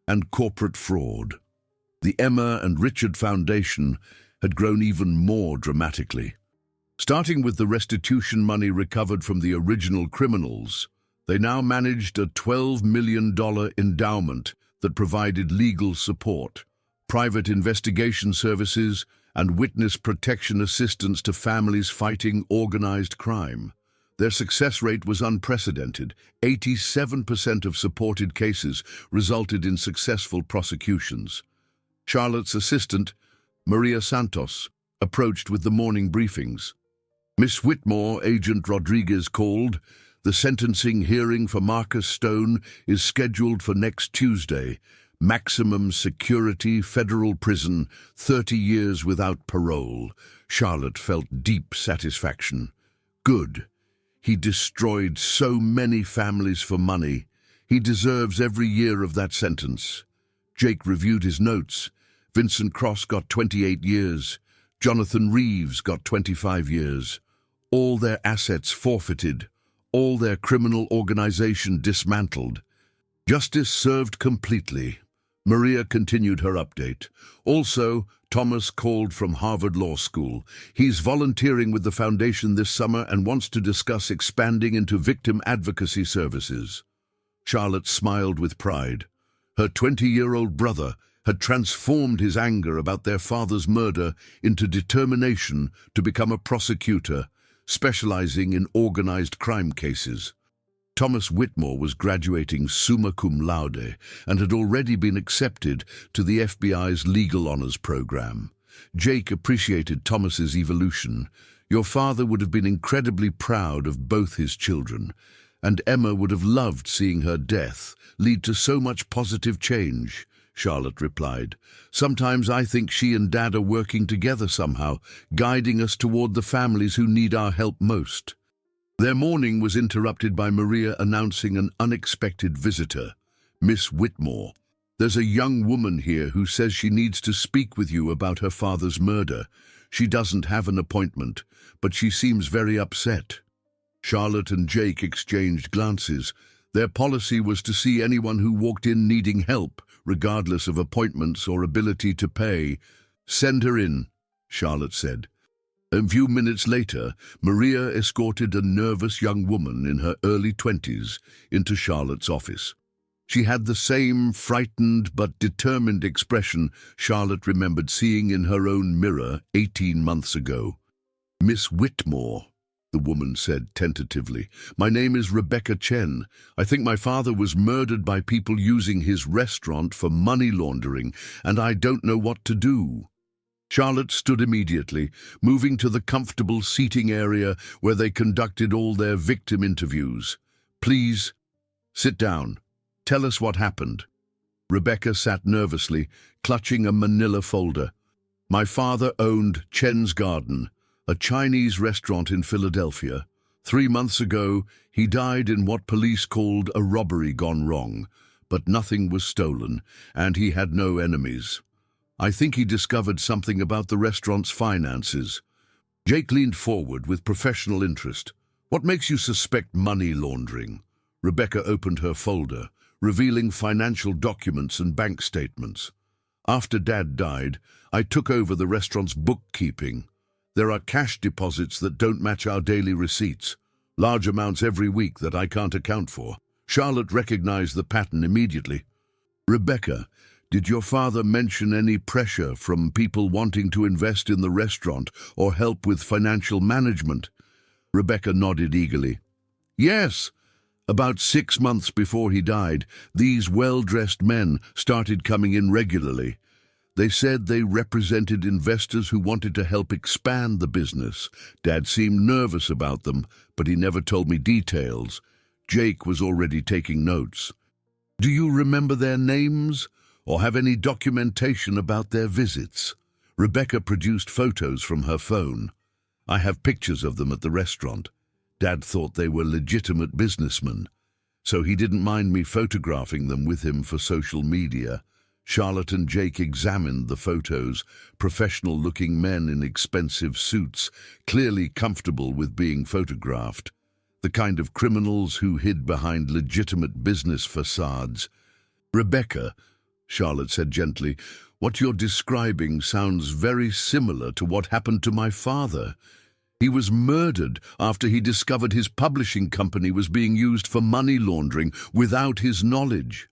and corporate fraud. The Emma and Richard Foundation had grown even more dramatically. Starting with the restitution money recovered from the original criminals, they now managed a $12 million endowment that provided legal support, private investigation services, and witness protection assistance to families fighting organized crime. Their success rate was unprecedented. 87% of supported cases resulted in successful prosecutions. Charlotte's assistant, Maria Santos, approached with the morning briefings. "Miss Whitmore, Agent Rodriguez called. The sentencing hearing for Marcus Stone is scheduled for next Tuesday. Maximum security, federal prison, 30 years without parole." Charlotte felt deep satisfaction. "Good. He destroyed so many families for money. He deserves every year of that sentence." Jake reviewed his notes. Vincent Cross got 28 years. Jonathan Reeves got 25 years. All their assets forfeited. All their criminal organization dismantled. Justice served completely. Maria continued her update. "Also, Thomas called from Harvard Law School. He's volunteering with the Foundation this summer and wants to discuss expanding into victim advocacy services." Charlotte smiled with pride. Her 20-year-old brother had transformed his anger about their father's murder into determination to become a prosecutor, specializing in organized crime cases. Thomas Whitmore was graduating summa cum laude and had already been accepted to the FBI's Legal Honors Program. Jake appreciated Thomas's evolution. "Your father would have been incredibly proud of both his children, and Emma would have loved seeing her death lead to so much positive change," Charlotte replied. "Sometimes I think she and Dad are working together somehow, guiding us toward the families who need our help most." Their morning was interrupted by Maria announcing an unexpected visitor, Miss Whitmore. "There's a young woman here who says she needs to speak with you about her father's murder. She doesn't have an appointment, but she seems very upset." Charlotte and Jake exchanged glances. Their policy was to see anyone who walked in needing help, regardless of appointments or ability to pay. "Send her in," Charlotte said. A few minutes later, Maria escorted a nervous young woman in her early 20s into Charlotte's office. She had the same frightened but determined expression Charlotte remembered seeing in her own mirror 18 months ago. "Miss Whitmore," the woman said tentatively. "My name is Rebecca Chen. I think my father was murdered by people using his restaurant for money laundering, and I don't know what to do." Charlotte stood immediately, moving to the comfortable seating area where they conducted all their victim interviews. "Please, sit down. Tell us what happened." Rebecca sat nervously, clutching a manila folder. "My father owned Chen's Garden, a Chinese restaurant in Philadelphia. 3 months ago, he died in what police called a robbery gone wrong, but nothing was stolen, and he had no enemies. I think he discovered something about the restaurant's finances." Jake leaned forward with professional interest. "What makes you suspect money laundering?" Rebecca opened her folder, revealing financial documents and bank statements. "After Dad died, I took over the restaurant's bookkeeping. There are cash deposits that don't match our daily receipts, large amounts every week that I can't account for." Charlotte recognized the pattern immediately. "Rebecca, did your father mention any pressure from people wanting to invest in the restaurant or help with financial management?" Rebecca nodded eagerly. "Yes. About 6 months before he died, these well-dressed men started coming in regularly. They said they represented investors who wanted to help expand the business. Dad seemed nervous about them, but he never told me details." Jake was already taking notes. "Do you remember their names, or have any documentation about their visits?" Rebecca produced photos from her phone. "I have pictures of them at the restaurant. Dad thought they were legitimate businessmen, so he didn't mind me photographing them with him for social media." Charlotte and Jake examined the photos, professional-looking men in expensive suits, clearly comfortable with being photographed. The kind of criminals who hid behind legitimate business facades. "Rebecca," Charlotte said gently, "what you're describing sounds very similar to what happened to my father. He was murdered after he discovered his publishing company was being used for money laundering without his knowledge."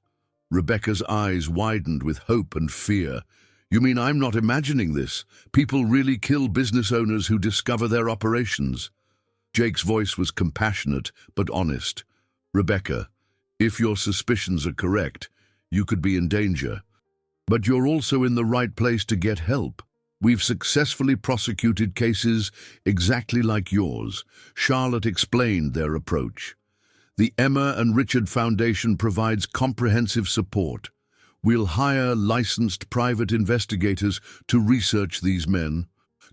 Rebecca's eyes widened with hope and fear. "You mean I'm not imagining this? People really kill business owners who discover their operations?" Jake's voice was compassionate but honest. "Rebecca, if your suspicions are correct, you could be in danger. But you're also in the right place to get help. We've successfully prosecuted cases exactly like yours." Charlotte explained their approach. "The Emma and Richard Foundation provides comprehensive support. We'll hire licensed private investigators to research these men,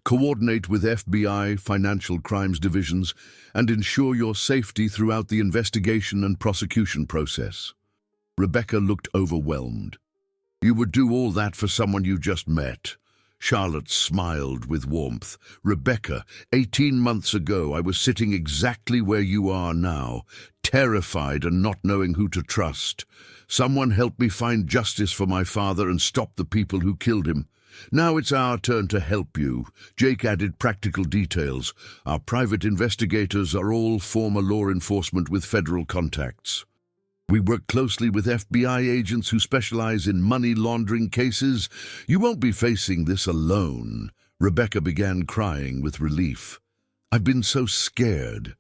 coordinate with FBI financial crimes divisions, and ensure your safety throughout the investigation and prosecution process." Rebecca looked overwhelmed. "You would do all that for someone you just met?" Charlotte smiled with warmth. "Rebecca, 18 months ago I was sitting exactly where you are now, terrified and not knowing who to trust. Someone helped me find justice for my father and stop the people who killed him. Now it's our turn to help you." Jake added practical details. "Our private investigators are all former law enforcement with federal contacts. We work closely with FBI agents who specialize in money laundering cases. You won't be facing this alone." Rebecca began crying with relief. "I've been so scared.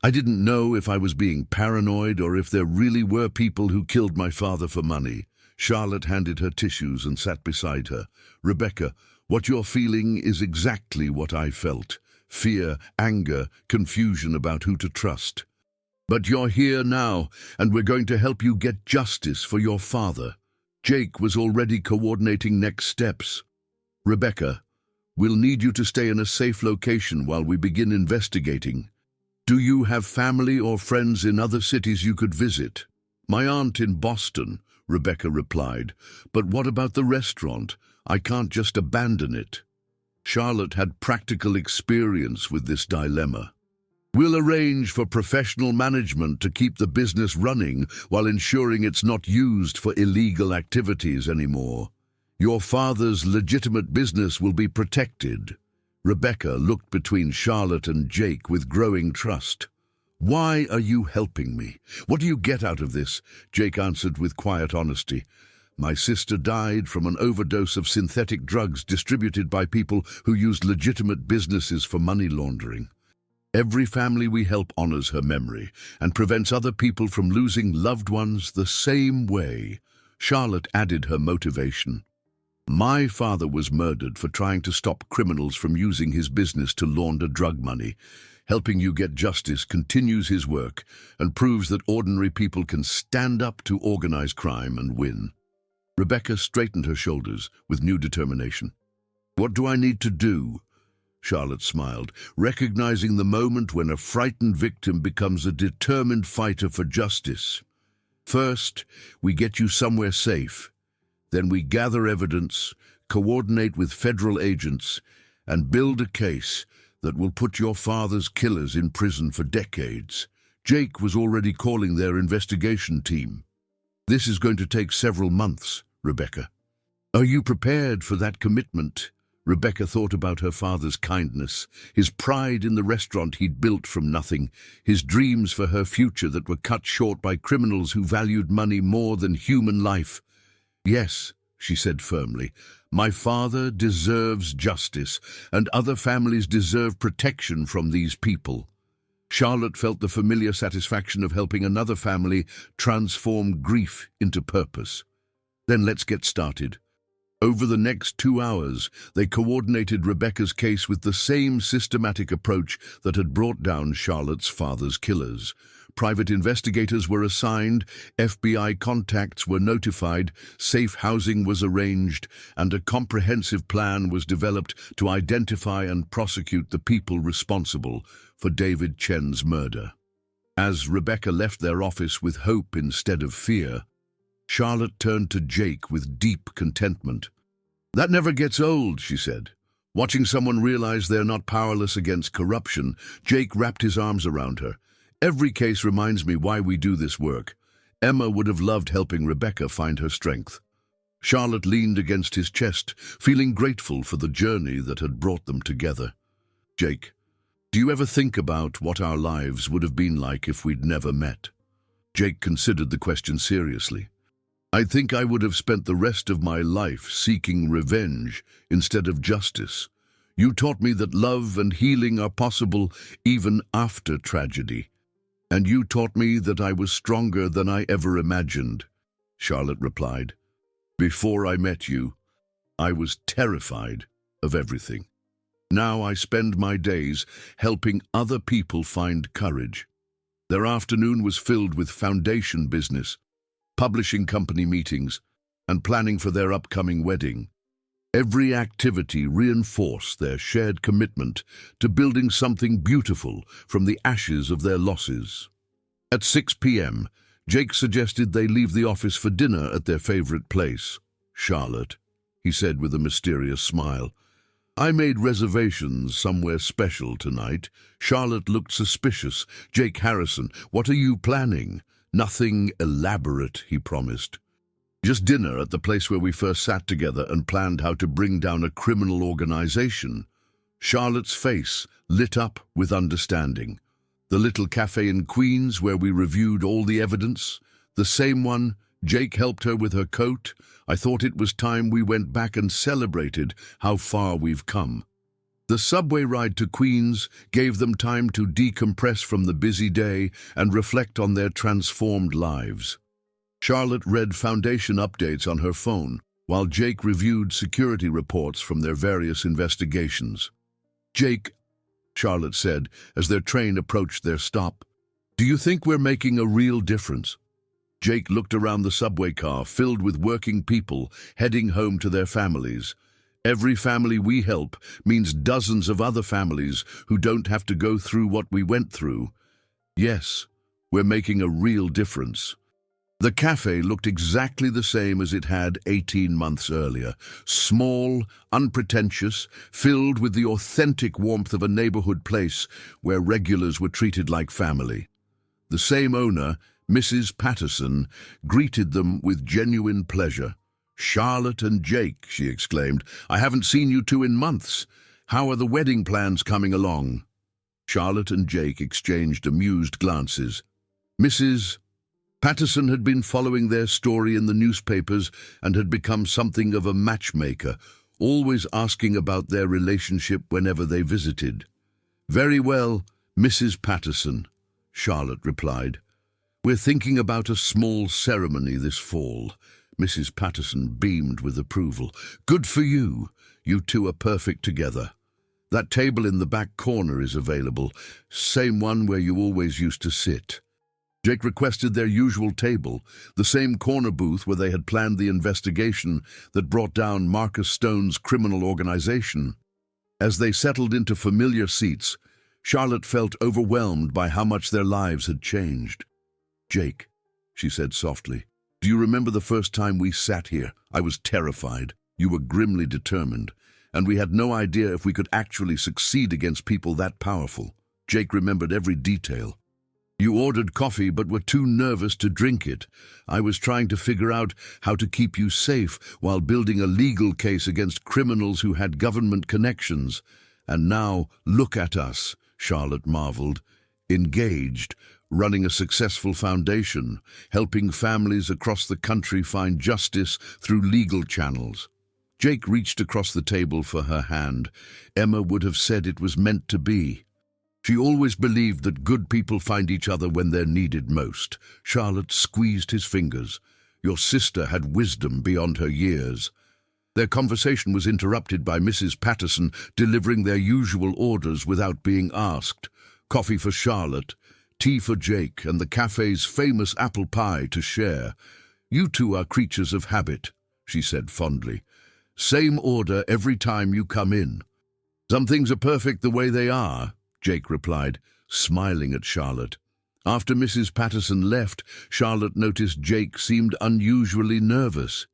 I didn't know if I was being paranoid or if there really were people who killed my father for money." Charlotte handed her tissues and sat beside her. "Rebecca, what you're feeling is exactly what I felt. Fear, anger, confusion about who to trust. But you're here now, and we're going to help you get justice for your father." Jake was already coordinating next steps. "Rebecca, we'll need you to stay in a safe location while we begin investigating. Do you have family or friends in other cities you could visit?" "My aunt in Boston," Rebecca replied. "But what about the restaurant? I can't just abandon it." Charlotte had practical experience with this dilemma. We'll arrange for professional management to keep the business running while ensuring it's not used for illegal activities anymore. Your father's legitimate business will be protected." Rebecca looked between Charlotte and Jake with growing trust. "Why are you helping me? What do you get out of this?" Jake answered with quiet honesty. "My sister died from an overdose of synthetic drugs distributed by people who used legitimate businesses for money laundering. Every family we help honors her memory and prevents other people from losing loved ones the same way." Charlotte added her motivation. "My father was murdered for trying to stop criminals from using his business to launder drug money. Helping you get justice continues his work and proves that ordinary people can stand up to organized crime and win." Rebecca straightened her shoulders with new determination. "What do I need to do?" Charlotte smiled, recognizing the moment when a frightened victim becomes a determined fighter for justice. "First, we get you somewhere safe. Then we gather evidence, coordinate with federal agents, and build a case that will put your father's killers in prison for decades." Jake was already calling their investigation team. "This is going to take several months, Rebecca. Are you prepared for that commitment?" Rebecca thought about her father's kindness, his pride in the restaurant he'd built from nothing, his dreams for her future that were cut short by criminals who valued money more than human life. "Yes," she said firmly, "my father deserves justice, and other families deserve protection from these people." Charlotte felt the familiar satisfaction of helping another family transform grief into purpose. "Then let's get started." Over the next 2 hours, they coordinated Rebecca's case with the same systematic approach that had brought down Charlotte's father's killers. Private investigators were assigned, FBI contacts were notified, safe housing was arranged, and a comprehensive plan was developed to identify and prosecute the people responsible for David Chen's murder. As Rebecca left their office with hope instead of fear, Charlotte turned to Jake with deep contentment. "That never gets old," she said. Watching someone realize they're not powerless against corruption, Jake wrapped his arms around her. "Every case reminds me why we do this work. Emma would have loved helping Rebecca find her strength." Charlotte leaned against his chest, feeling grateful for the journey that had brought them together. "Jake, do you ever think about what our lives would have been like if we'd never met?" Jake considered the question seriously. "I think I would have spent the rest of my life seeking revenge instead of justice. You taught me that love and healing are possible even after tragedy. And you taught me that I was stronger than I ever imagined," Charlotte replied. "Before I met you, I was terrified of everything. Now I spend my days helping other people find courage." Their afternoon was filled with foundation business, publishing company meetings, and planning for their upcoming wedding. Every activity reinforced their shared commitment to building something beautiful from the ashes of their losses. At 6 p.m., Jake suggested they leave the office for dinner at their favorite place. "Charlotte," he said with a mysterious smile, "I made reservations somewhere special tonight." Charlotte looked suspicious. "Jake Harrison, what are you planning?" "Nothing elaborate," he promised. "Just dinner at the place where we first sat together and planned how to bring down a criminal organization." Charlotte's face lit up with understanding. "The little cafe in Queens where we reviewed all the evidence? The same one?" Jake helped her with her coat. "I thought it was time we went back and celebrated how far we've come." The subway ride to Queens gave them time to decompress from the busy day and reflect on their transformed lives. Charlotte read foundation updates on her phone, while Jake reviewed security reports from their various investigations. "Jake," Charlotte said as their train approached their stop, "do you think we're making a real difference?" Jake looked around the subway car filled with working people heading home to their families. "Every family we help means dozens of other families who don't have to go through what we went through. Yes, we're making a real difference." The cafe looked exactly the same as it had 18 months earlier. Small, unpretentious, filled with the authentic warmth of a neighborhood place where regulars were treated like family. The same owner, Mrs. Patterson, greeted them with genuine pleasure. "Charlotte and Jake," she exclaimed. "I haven't seen you two in months. How are the wedding plans coming along?" Charlotte and Jake exchanged amused glances. Mrs. Patterson had been following their story in the newspapers and had become something of a matchmaker, always asking about their relationship whenever they visited. "Very well, Mrs. Patterson," Charlotte replied. "We're thinking about a small ceremony this fall." Mrs. Patterson beamed with approval. "Good for you. You two are perfect together. That table in the back corner is available, same one where you always used to sit." Jake requested their usual table, the same corner booth where they had planned the investigation that brought down Marcus Stone's criminal organization. As they settled into familiar seats, Charlotte felt overwhelmed by how much their lives had changed. "Jake," she said softly, "do you remember the first time we sat here? I was terrified. You were grimly determined, and we had no idea if we could actually succeed against people that powerful." Jake remembered every detail. "You ordered coffee but were too nervous to drink it. I was trying to figure out how to keep you safe while building a legal case against criminals who had government connections. And now, look at us," Charlotte marveled. "Engaged, running a successful foundation, helping families across the country find justice through legal channels." Jake reached across the table for her hand. Emma would have said it was meant to be. She always believed that good people find each other when they're needed most. Charlotte squeezed his fingers. Your sister had wisdom beyond her years. Their conversation was interrupted by Mrs. Patterson delivering their usual orders without being asked. Coffee for Charlotte, tea for Jake, and the cafe's famous apple pie to share. "You two are creatures of habit," she said fondly. "Same order every time you come in." "Some things are perfect the way they are," Jake replied, smiling at Charlotte. After Mrs. Patterson left, Charlotte noticed Jake seemed unusually nervous.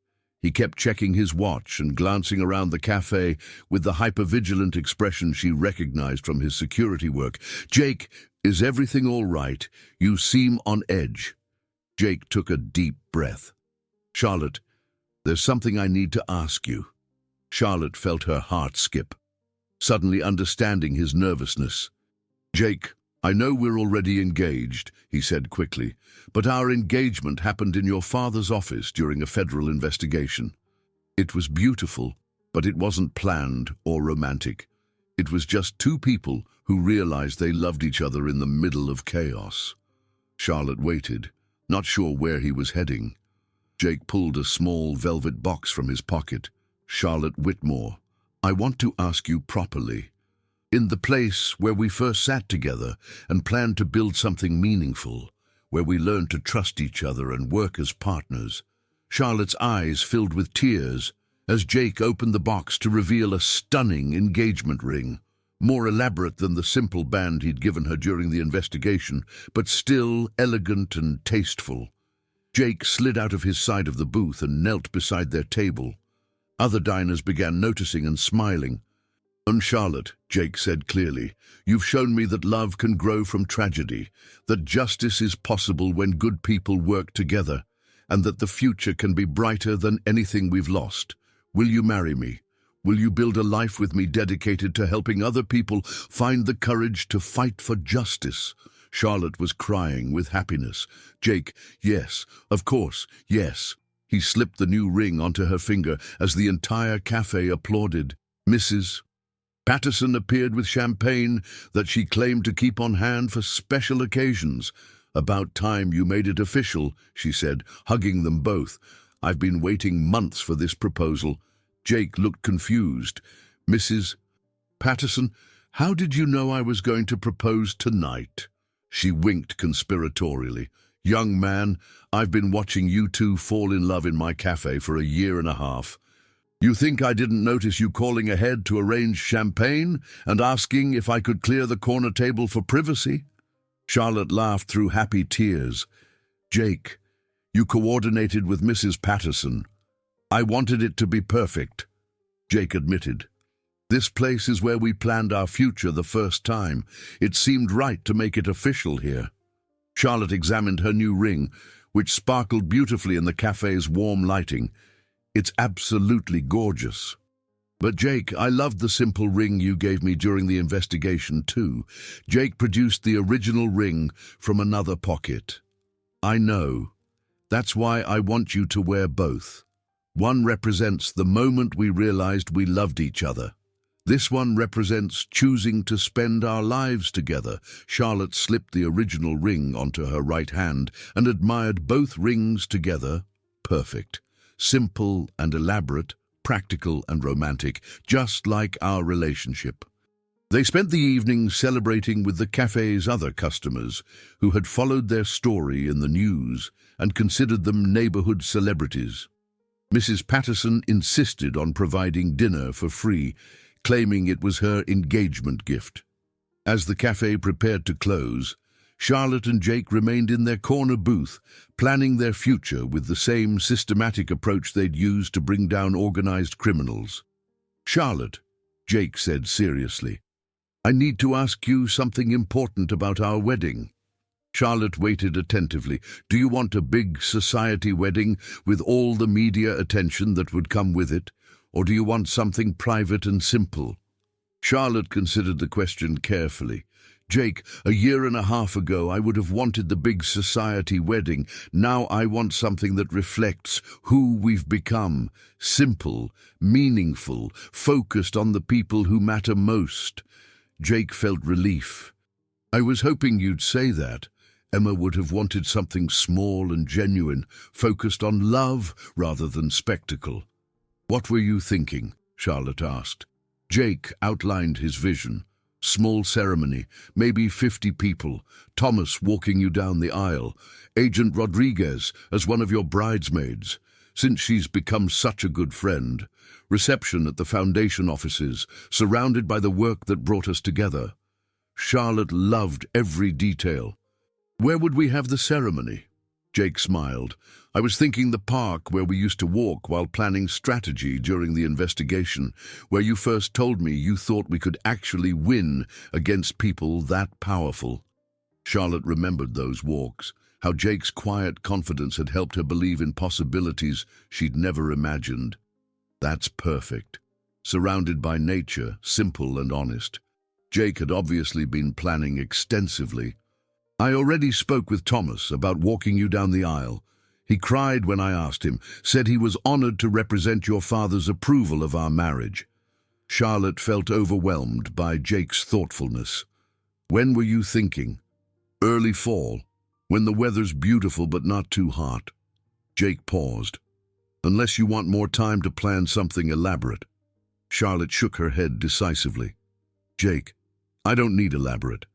He kept checking his watch and glancing around the cafe with the hypervigilant expression she recognized from his security work. "Jake, is everything all right? You seem on edge." Jake took a deep breath. "Charlotte, there's something I need to ask you." Charlotte felt her heart skip, suddenly understanding his nervousness. "Jake, I know we're already engaged," he said quickly, "but our engagement happened in your father's office during a federal investigation. It was beautiful, but it wasn't planned or romantic. It was just two people who realized they loved each other in the middle of chaos." Charlotte waited, not sure where he was heading. Jake pulled a small velvet box from his pocket. "Charlotte Whitmore, I want to ask you properly. In the place where we first sat together and planned to build something meaningful, where we learned to trust each other and work as partners." Charlotte's eyes filled with tears as Jake opened the box to reveal a stunning engagement ring, more elaborate than the simple band he'd given her during the investigation, but still elegant and tasteful. Jake slid out of his side of the booth and knelt beside their table. Other diners began noticing and smiling. "Charlotte," Jake said clearly, "you've shown me that love can grow from tragedy, that justice is possible when good people work together, and that the future can be brighter than anything we've lost. Will you marry me? Will you build a life with me dedicated to helping other people find the courage to fight for justice?" Charlotte was crying with happiness. Jake, "Yes, of course, yes." He slipped the new ring onto her finger as the entire cafe applauded. Mrs. Patterson appeared with champagne that she claimed to keep on hand for special occasions. "About time you made it official," she said, hugging them both. "I've been waiting months for this proposal." Jake looked confused. "Mrs. Patterson, how did you know I was going to propose tonight?" She winked conspiratorially. "Young man, I've been watching you two fall in love in my cafe for a year and a half. You think I didn't notice you calling ahead to arrange champagne and asking if I could clear the corner table for privacy?" Charlotte laughed through happy tears. "Jake, You coordinated with Mrs. Patterson. I wanted it to be perfect, Jake admitted. This place is where we planned our future the first time. It seemed right to make it official here. Charlotte examined her new ring, which sparkled beautifully in the cafe's warm lighting. It's absolutely gorgeous. But Jake, I loved the simple ring you gave me during the investigation too. Jake produced the original ring from another pocket. I know. That's why I want you to wear both. One represents the moment we realized we loved each other. This one represents choosing to spend our lives together. Charlotte slipped the original ring onto her right hand and admired both rings together. Perfect. Simple and elaborate, practical and romantic, just like our relationship. They spent the evening celebrating with the cafe's other customers who had followed their story in the news and considered them neighborhood celebrities. Mrs. Patterson insisted on providing dinner for free, claiming it was her engagement gift. As the cafe prepared to close, Charlotte and Jake remained in their corner booth, planning their future with the same systematic approach they'd used to bring down organized criminals. "Charlotte," Jake said seriously, "I need to ask you something important about our wedding." Charlotte waited attentively. "Do you want a big society wedding with all the media attention that would come with it? Or do you want something private and simple?" Charlotte considered the question carefully. "Jake, a year and a half ago I would have wanted the big society wedding. Now I want something that reflects who we've become. Simple, meaningful, focused on the people who matter most." Jake felt relief. "I was hoping you'd say that. Emma would have wanted something small and genuine, focused on love rather than spectacle." "What were you thinking?" Charlotte asked. Jake outlined his vision. Small ceremony, maybe 50 people, Thomas walking you down the aisle, Agent Rodriguez as one of your bridesmaids, since she's become such a good friend, reception at the foundation offices, surrounded by the work that brought us together. Charlotte loved every detail. "Where would we have the ceremony?" Jake smiled. "I was thinking the park where we used to walk while planning strategy during the investigation, where you first told me you thought we could actually win against people that powerful." Charlotte remembered those walks, how Jake's quiet confidence had helped her believe in possibilities she'd never imagined. That's perfect. Surrounded by nature, simple and honest. Jake had obviously been planning extensively. "I already spoke with Thomas about walking you down the aisle. He cried when I asked him, said he was honored to represent your father's approval of our marriage." Charlotte felt overwhelmed by Jake's thoughtfulness. "When were you thinking?" "Early fall, when the weather's beautiful but not too hot." Jake paused. "Unless you want more time to plan something elaborate." Charlotte shook her head decisively. "Jake, I don't need elaborate.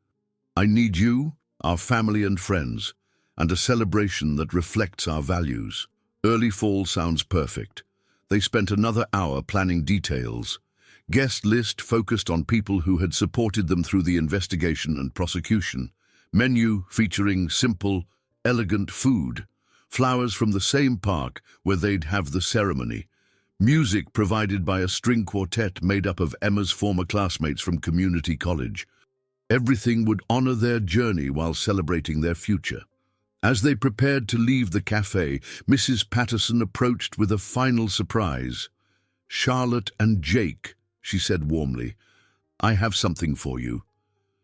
I need you, our family and friends, and a celebration that reflects our values." Early fall sounds perfect. They spent another hour planning details. Guest list focused on people who had supported them through the investigation and prosecution. Menu featuring simple, elegant food. Flowers from the same park where they'd have the ceremony. Music provided by a string quartet made up of Emma's former classmates from community college. Everything would honor their journey while celebrating their future. As they prepared to leave the cafe, Mrs. Patterson approached with a final surprise. "Charlotte and Jake," she said warmly, "I have something for you."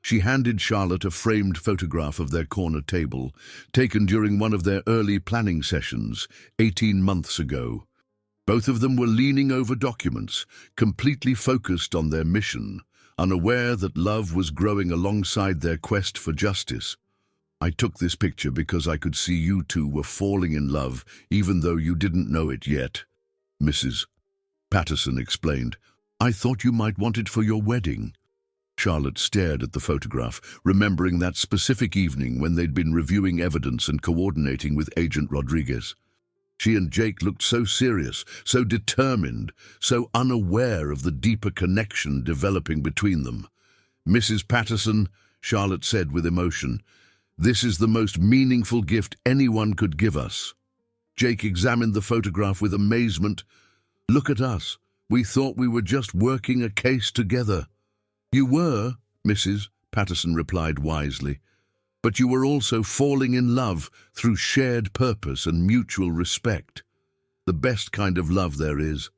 She handed Charlotte a framed photograph of their corner table, taken during one of their early planning sessions, 18 months ago. Both of them were leaning over documents, completely focused on their mission, unaware that love was growing alongside their quest for justice. "I took this picture because I could see you two were falling in love, even though you didn't know it yet," Mrs. Patterson explained. "I thought you might want it for your wedding." Charlotte stared at the photograph, remembering that specific evening when they'd been reviewing evidence and coordinating with Agent Rodriguez. She and Jake looked so serious, so determined, so unaware of the deeper connection developing between them. "Mrs. Patterson," Charlotte said with emotion, "this is the most meaningful gift anyone could give us." Jake examined the photograph with amazement. "Look at us. We thought we were just working a case together." "You were," Mrs. Patterson replied wisely, "but you were also falling in love through shared purpose and mutual respect. The best kind of love there is."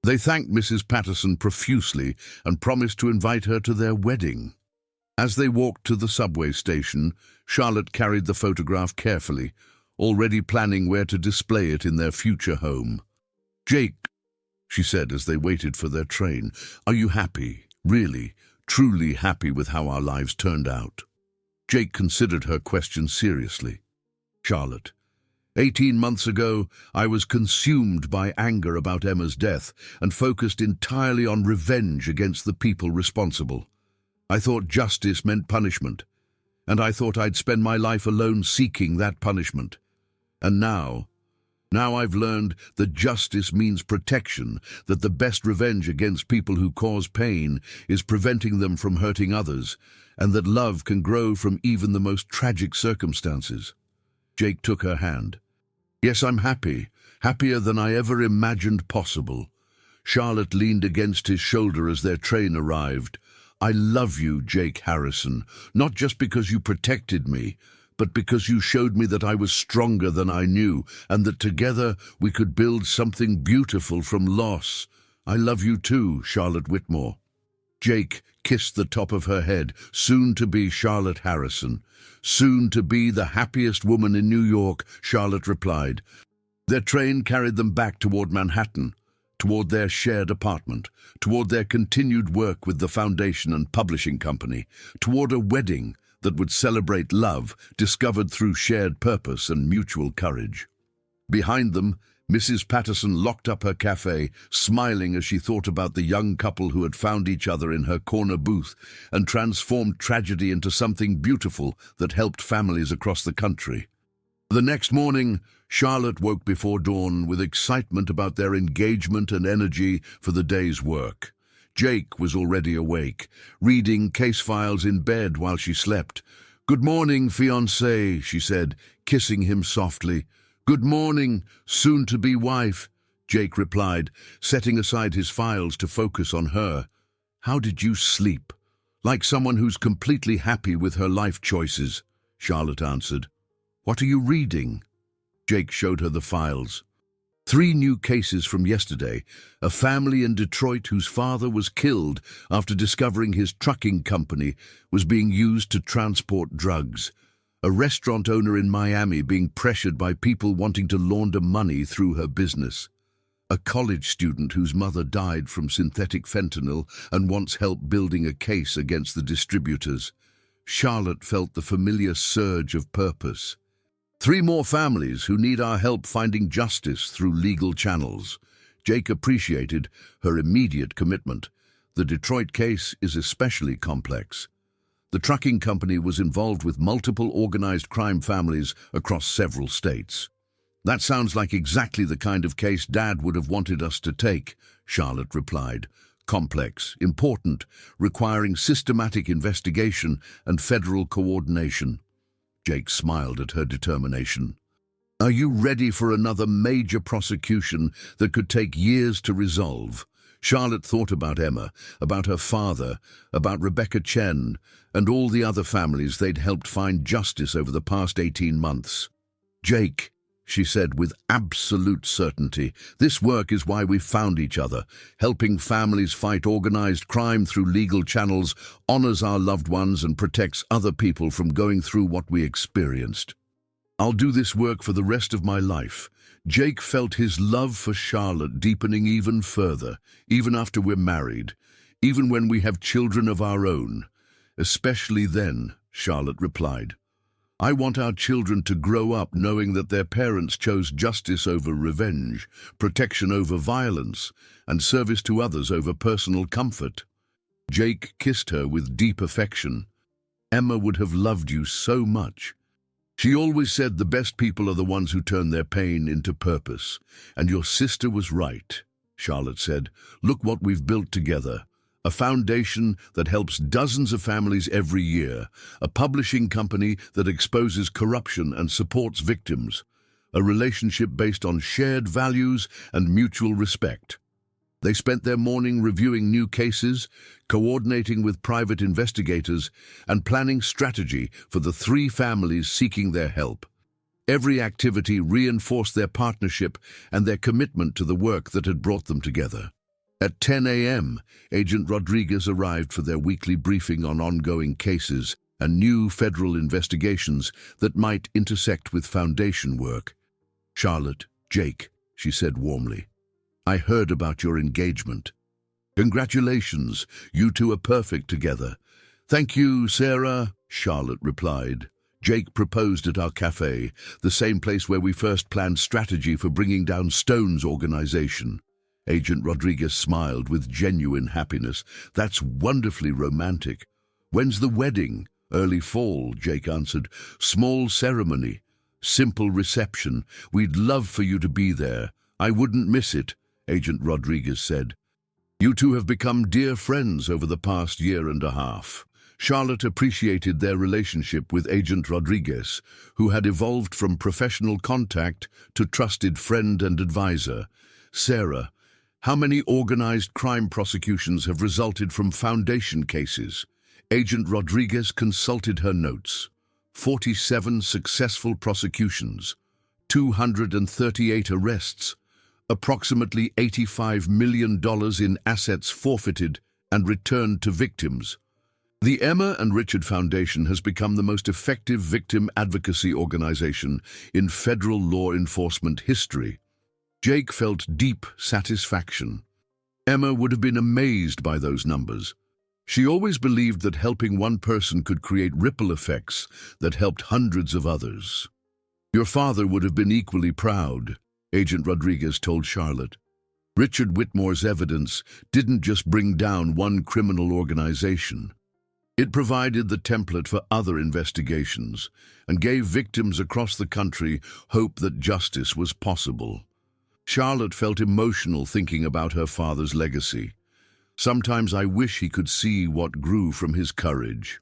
They thanked Mrs. Patterson profusely and promised to invite her to their wedding. As they walked to the subway station, Charlotte carried the photograph carefully, already planning where to display it in their future home. "Jake," she said as they waited for their train, "are you happy, really, truly happy with how our lives turned out?" Jake considered her question seriously. "Charlotte, 18 months ago, I was consumed by anger about Emma's death and focused entirely on revenge against the people responsible. I thought justice meant punishment, and I thought I'd spend my life alone seeking that punishment. And now I've learned that justice means protection, that the best revenge against people who cause pain is preventing them from hurting others, and that love can grow from even the most tragic circumstances." Jake took her hand. "Yes, I'm happy, happier than I ever imagined possible." Charlotte leaned against his shoulder as their train arrived. "I love you, Jake Harrison, not just because you protected me, but because you showed me that I was stronger than I knew, and that together we could build something beautiful from loss. I love you too, Charlotte Whitmore." Jake kissed the top of her head, soon to be Charlotte Harrison. "Soon to be the happiest woman in New York," Charlotte replied. Their train carried them back toward Manhattan, toward their shared apartment, toward their continued work with the foundation and publishing company, toward a wedding that would celebrate love discovered through shared purpose and mutual courage. Behind them, Mrs. Patterson locked up her cafe, smiling as she thought about the young couple who had found each other in her corner booth and transformed tragedy into something beautiful that helped families across the country. The next morning, Charlotte woke before dawn with excitement about their engagement and energy for the day's work. Jake was already awake, reading case files in bed while she slept. "Good morning, fiancé," she said, kissing him softly. "Good morning, soon-to-be wife," Jake replied, setting aside his files to focus on her. "How did you sleep?" "Like someone who's completely happy with her life choices," Charlotte answered. "What are you reading?" Jake showed her the files. 3 new cases from yesterday. A family in Detroit whose father was killed after discovering his trucking company was being used to transport drugs. A restaurant owner in Miami being pressured by people wanting to launder money through her business. A college student whose mother died from synthetic fentanyl and wants help building a case against the distributors. Charlotte felt the familiar surge of purpose. 3 more families who need our help finding justice through legal channels. Jake appreciated her immediate commitment. The Detroit case is especially complex. The trucking company was involved with multiple organized crime families across several states. "That sounds like exactly the kind of case Dad would have wanted us to take," Charlotte replied. "Complex, important, requiring systematic investigation and federal coordination." Jake smiled at her determination. "Are you ready for another major prosecution that could take years to resolve?" Charlotte thought about Emma, about her father, about Rebecca Chen, and all the other families they'd helped find justice over the past 18 months. "Jake," she said with absolute certainty, "this work is why we found each other. Helping families fight organized crime through legal channels honors our loved ones and protects other people from going through what we experienced. I'll do this work for the rest of my life." Jake felt his love for Charlotte deepening even further, even after we're married, even when we have children of our own. "Especially then," Charlotte replied. "I want our children to grow up knowing that their parents chose justice over revenge, protection over violence, and service to others over personal comfort." Jake kissed her with deep affection. "Emma would have loved you so much. She always said the best people are the ones who turn their pain into purpose. And your sister was right," Charlotte said. "Look what we've built together. A foundation that helps dozens of families every year. A publishing company that exposes corruption and supports victims. a relationship based on shared values and mutual respect. They spent their morning reviewing new cases, coordinating with private investigators, and planning strategy for the three families seeking their help. Every activity reinforced their partnership and their commitment to the work that had brought them together. At 10 a.m., Agent Rodriguez arrived for their weekly briefing on ongoing cases and new federal investigations that might intersect with foundation work. "Charlotte, Jake," she said warmly, "I heard about your engagement. Congratulations, you two are perfect together." "Thank you, Sarah," Charlotte replied. "Jake proposed at our cafe, the same place where we first planned strategy for bringing down Stone's organization." Agent Rodriguez smiled with genuine happiness. "That's wonderfully romantic. When's the wedding?" "Early fall," Jake answered. "Small ceremony, simple reception. We'd love for you to be there." "I wouldn't miss it," Agent Rodriguez said. "You two have become dear friends over the past year and a half." Charlotte appreciated their relationship with Agent Rodriguez, who had evolved from professional contact to trusted friend and advisor. "Sarah, how many organized crime prosecutions have resulted from foundation cases?" Agent Rodriguez consulted her notes. 47 successful prosecutions, 238 arrests, approximately $85 million in assets forfeited and returned to victims. The Emma and Richard Foundation has become the most effective victim advocacy organization in federal law enforcement history. Jake felt deep satisfaction. Emma would have been amazed by those numbers. She always believed that helping one person could create ripple effects that helped hundreds of others. "Your father would have been equally proud," Agent Rodriguez told Charlotte. "Richard Whitmore's evidence didn't just bring down one criminal organization. It provided the template for other investigations and gave victims across the country hope that justice was possible." Charlotte felt emotional thinking about her father's legacy. "Sometimes I wish he could see what grew from his courage."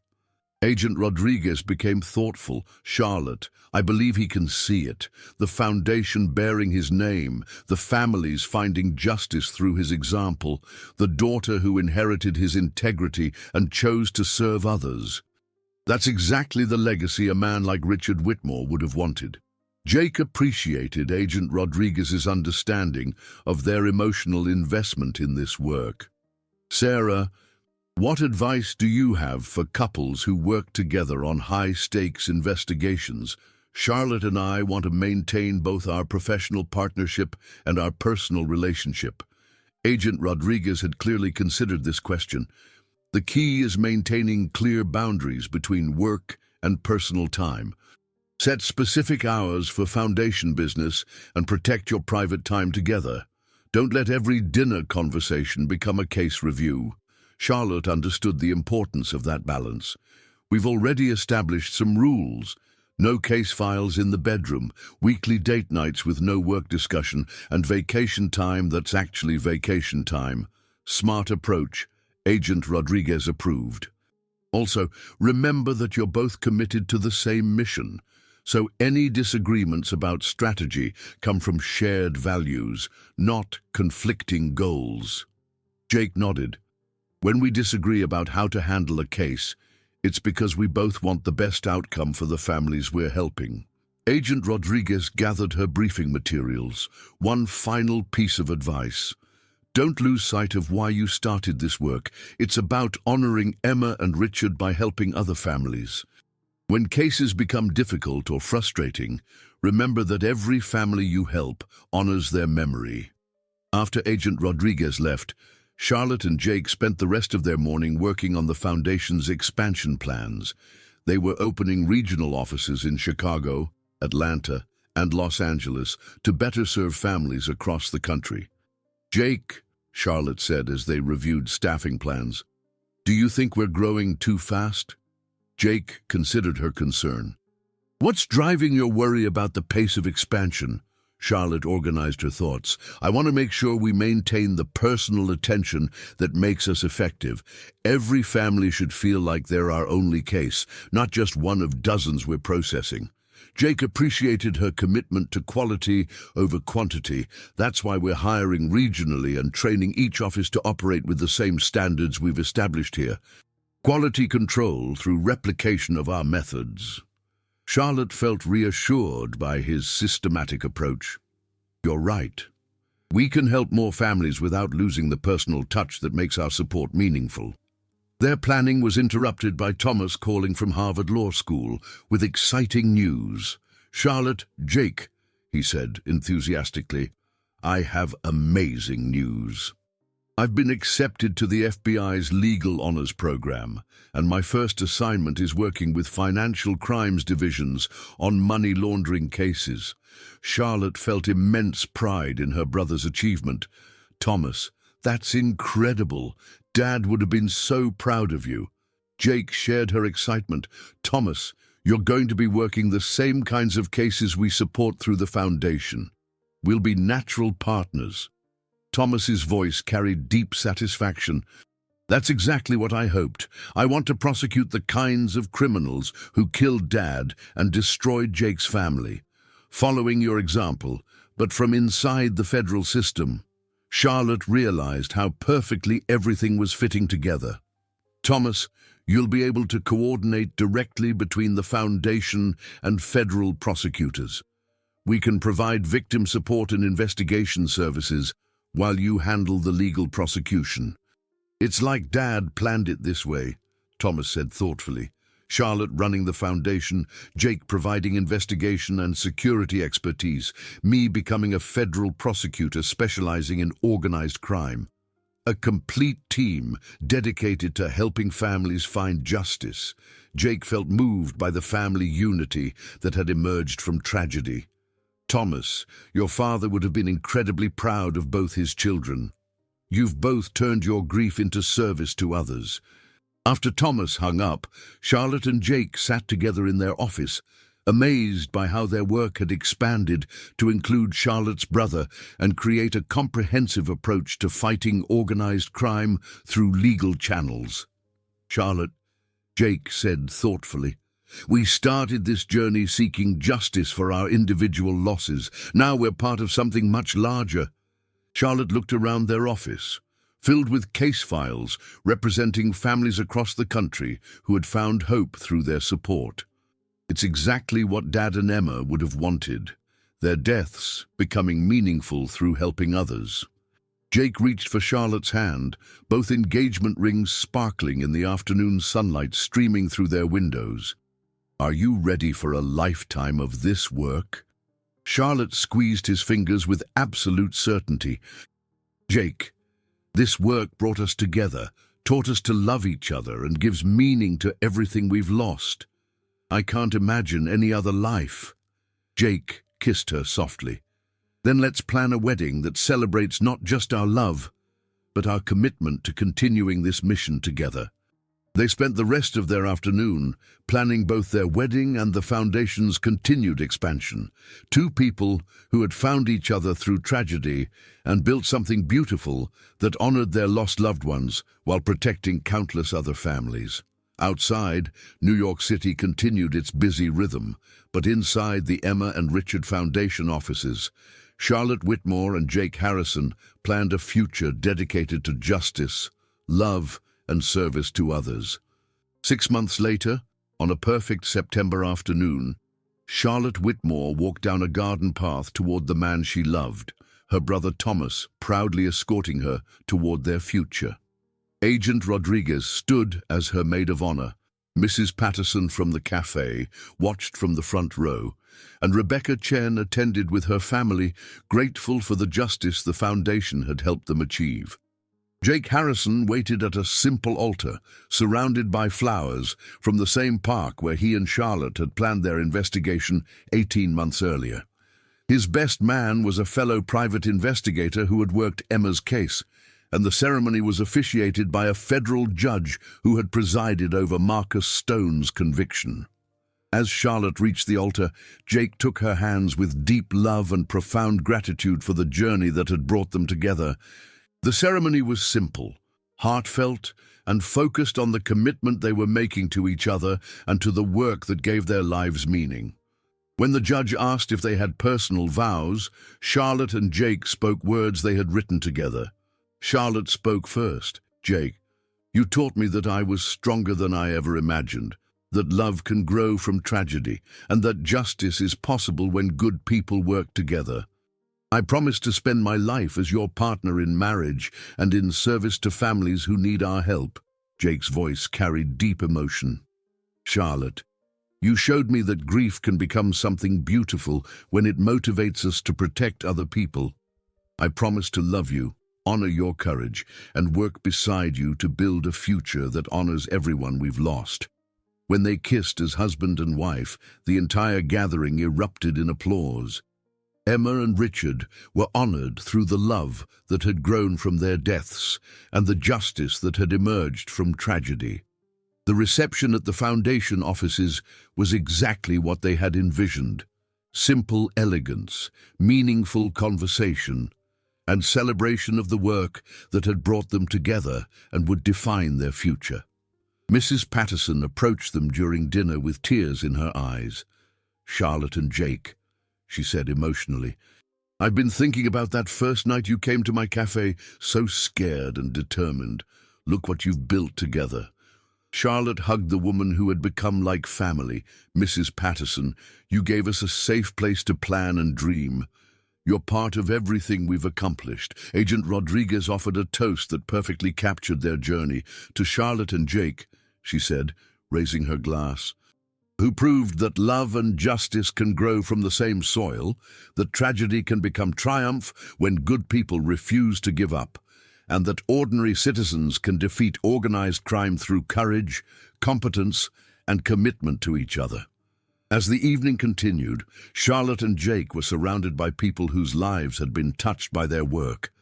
Agent Rodriguez became thoughtful. "Charlotte, I believe he can see it. The foundation bearing his name, the families finding justice through his example, the daughter who inherited his integrity and chose to serve others. That's exactly the legacy a man like Richard Whitmore would have wanted." Jake appreciated Agent Rodriguez's understanding of their emotional investment in this work. "Sarah, what advice do you have for couples who work together on high-stakes investigations? Charlotte and I want to maintain both our professional partnership and our personal relationship." Agent Rodriguez had clearly considered this question. "The key is maintaining clear boundaries between work and personal time. Set specific hours for foundation business and protect your private time together. Don't let every dinner conversation become a case review." Charlotte understood the importance of that balance. "We've already established some rules. No case files in the bedroom, weekly date nights with no work discussion, and vacation time that's actually vacation time." Smart approach, Agent Rodriguez approved. "Also, remember that you're both committed to the same mission. So any disagreements about strategy come from shared values, not conflicting goals." Jake nodded. "When we disagree about how to handle a case, it's because we both want the best outcome for the families we're helping." Agent Rodriguez gathered her briefing materials. One final piece of advice: don't lose sight of why you started this work. It's about honoring Emma and Richard by helping other families. When cases become difficult or frustrating, remember that every family you help honors their memory. After Agent Rodriguez left, Charlotte and Jake spent the rest of their morning working on the Foundation's expansion plans. They were opening regional offices in Chicago, Atlanta, and Los Angeles to better serve families across the country. "Jake," Charlotte said as they reviewed staffing plans, "do you think we're growing too fast?" Jake considered her concern. "What's driving your worry about the pace of expansion?" Charlotte organized her thoughts. "I want to make sure we maintain the personal attention that makes us effective. Every family should feel like they're our only case, not just one of dozens we're processing." Jake appreciated her commitment to quality over quantity. That's why we're hiring regionally and training each office to operate with the same standards we've established here. Quality control through replication of our methods. Charlotte felt reassured by his systematic approach. You're right. We can help more families without losing the personal touch that makes our support meaningful. Their planning was interrupted by Thomas calling from Harvard Law School with exciting news. "Charlotte, Jake," he said enthusiastically, "I have amazing news. I've been accepted to the FBI's Legal Honors Program, and my first assignment is working with financial crimes divisions on money laundering cases." Charlotte felt immense pride in her brother's achievement. "Thomas, that's incredible. Dad would have been so proud of you." Jake shared her excitement. "Thomas, you're going to be working the same kinds of cases we support through the foundation. We'll be natural partners." Thomas's voice carried deep satisfaction. "That's exactly what I hoped. I want to prosecute the kinds of criminals who killed Dad and destroyed Jake's family, following your example, but from inside the federal system." Charlotte realized how perfectly everything was fitting together. "Thomas, you'll be able to coordinate directly between the foundation and federal prosecutors. We can provide victim support and investigation services while you handle the legal prosecution." "It's like Dad planned it this way," Thomas said thoughtfully. "Charlotte running the foundation, Jake providing investigation and security expertise, me becoming a federal prosecutor specializing in organized crime. A complete team dedicated to helping families find justice." Jake felt moved by the family unity that had emerged from tragedy. "Thomas, your father would have been incredibly proud of both his children. You've both turned your grief into service to others." After Thomas hung up, Charlotte and Jake sat together in their office, amazed by how their work had expanded to include Charlotte's brother and create a comprehensive approach to fighting organized crime through legal channels. "Charlotte," Jake said thoughtfully, "we started this journey seeking justice for our individual losses. Now we're part of something much larger." Charlotte looked around their office, filled with case files representing families across the country who had found hope through their support. It's exactly what Dad and Emma would have wanted, their deaths becoming meaningful through helping others. Jake reached for Charlotte's hand, both engagement rings sparkling in the afternoon sunlight streaming through their windows. "Are you ready for a lifetime of this work?" Charlotte squeezed his fingers with absolute certainty. "Jake, this work brought us together, taught us to love each other, and gives meaning to everything we've lost. I can't imagine any other life." Jake kissed her softly. "Then let's plan a wedding that celebrates not just our love, but our commitment to continuing this mission together." They spent the rest of their afternoon planning both their wedding and the foundation's continued expansion. Two people who had found each other through tragedy and built something beautiful that honored their lost loved ones while protecting countless other families. Outside, New York City continued its busy rhythm, but inside the Emma and Richard Foundation offices, Charlotte Whitmore and Jake Harrison planned a future dedicated to justice, love, and service to others. 6 months later, on a perfect September afternoon, Charlotte Whitmore walked down a garden path toward the man she loved, her brother Thomas proudly escorting her toward their future. Agent Rodriguez stood as her maid of honor. Mrs. Patterson from the cafe watched from the front row, and Rebecca Chen attended with her family, grateful for the justice the foundation had helped them achieve. Jake Harrison waited at a simple altar, surrounded by flowers, from the same park where he and Charlotte had planned their investigation 18 months earlier. His best man was a fellow private investigator who had worked Emma's case, and the ceremony was officiated by a federal judge who had presided over Marcus Stone's conviction. As Charlotte reached the altar, Jake took her hands with deep love and profound gratitude for the journey that had brought them together. The ceremony was simple, heartfelt, and focused on the commitment they were making to each other and to the work that gave their lives meaning. When the judge asked if they had personal vows, Charlotte and Jake spoke words they had written together. Charlotte spoke first. "Jake, you taught me that I was stronger than I ever imagined, that love can grow from tragedy, and that justice is possible when good people work together. I promise to spend my life as your partner in marriage and in service to families who need our help." Jake's voice carried deep emotion. "Charlotte, you showed me that grief can become something beautiful when it motivates us to protect other people. I promise to love you, honor your courage, and work beside you to build a future that honors everyone we've lost." When they kissed as husband and wife, the entire gathering erupted in applause. Emma and Richard were honored through the love that had grown from their deaths and the justice that had emerged from tragedy. The reception at the foundation offices was exactly what they had envisioned: simple elegance, meaningful conversation, and celebration of the work that had brought them together and would define their future. Mrs. Patterson approached them during dinner with tears in her eyes. "Charlotte and Jake," she said emotionally, "I've been thinking about that first night you came to my cafe, so scared and determined. Look what you've built together." Charlotte hugged the woman who had become like family. "Mrs. Patterson, you gave us a safe place to plan and dream. You're part of everything we've accomplished." Agent Rodriguez offered a toast that perfectly captured their journey. "To Charlotte and Jake," she said, raising her glass, "who proved that love and justice can grow from the same soil, that tragedy can become triumph when good people refuse to give up, and that ordinary citizens can defeat organized crime through courage, competence, and commitment to each other." As the evening continued, Charlotte and Jake were surrounded by people whose lives had been touched by their work.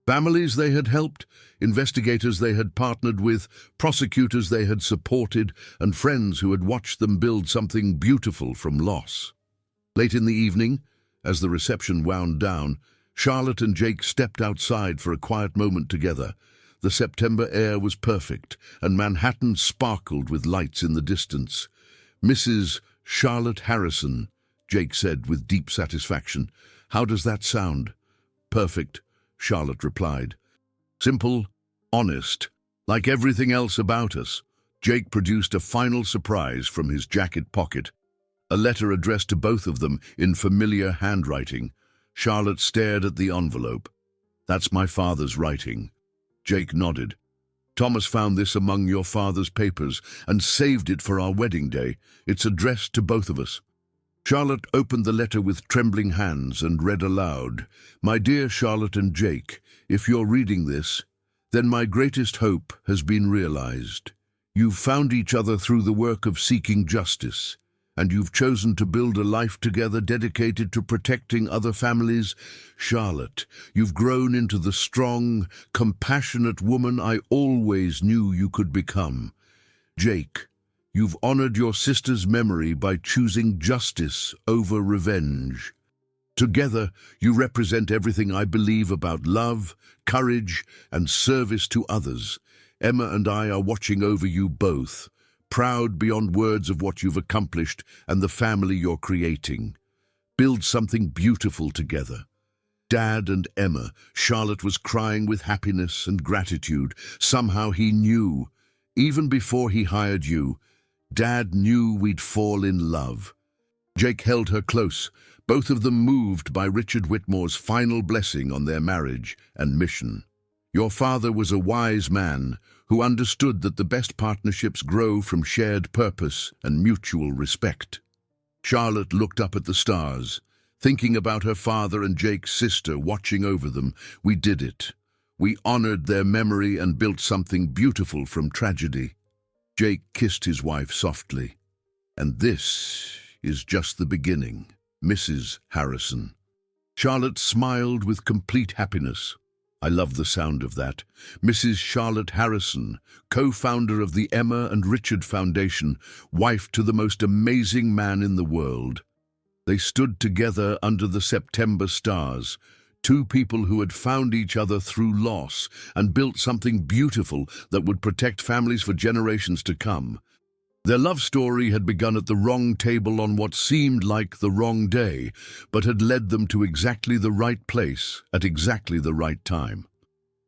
Families they had helped, investigators they had partnered with, prosecutors they had supported, and friends who had watched them build something beautiful from loss. Late in the evening, as the reception wound down, Charlotte and Jake stepped outside for a quiet moment together. The September air was perfect, and Manhattan sparkled with lights in the distance. "Mrs. Charlotte Harrison," Jake said with deep satisfaction. "How does that sound?" "Perfect," Charlotte replied. "Simple, honest, like everything else about us." Jake produced a final surprise from his jacket pocket, a letter addressed to both of them in familiar handwriting. Charlotte stared at the envelope. "That's my father's writing." Jake nodded. "Thomas found this among your father's papers and saved it for our wedding day. It's addressed to both of us." Charlotte opened the letter with trembling hands and read aloud, "My dear Charlotte and Jake, if you're reading this, then my greatest hope has been realized. You've found each other through the work of seeking justice, and you've chosen to build a life together dedicated to protecting other families. Charlotte, you've grown into the strong, compassionate woman I always knew you could become. Jake, you've honored your sister's memory by choosing justice over revenge. Together, you represent everything I believe about love, courage, and service to others. Emma and I are watching over you both, proud beyond words of what you've accomplished and the family you're creating. Build something beautiful together." Dad and Emma, Charlotte was crying with happiness and gratitude. Somehow he knew, even before he hired you, Dad knew we'd fall in love. Jake held her close, both of them moved by Richard Whitmore's final blessing on their marriage and mission. "Your father was a wise man who understood that the best partnerships grow from shared purpose and mutual respect." Charlotte looked up at the stars, thinking about her father and Jake's sister watching over them. "We did it. We honored their memory and built something beautiful from tragedy." Jake kissed his wife softly. "And this is just the beginning, Mrs. Harrison." Charlotte smiled with complete happiness. "I love the sound of that." Mrs. Charlotte Harrison, co-founder of the Emma and Richard Foundation, wife to the most amazing man in the world. They stood together under the September stars, two people who had found each other through loss and built something beautiful that would protect families for generations to come. Their love story had begun at the wrong table on what seemed like the wrong day, but had led them to exactly the right place at exactly the right time.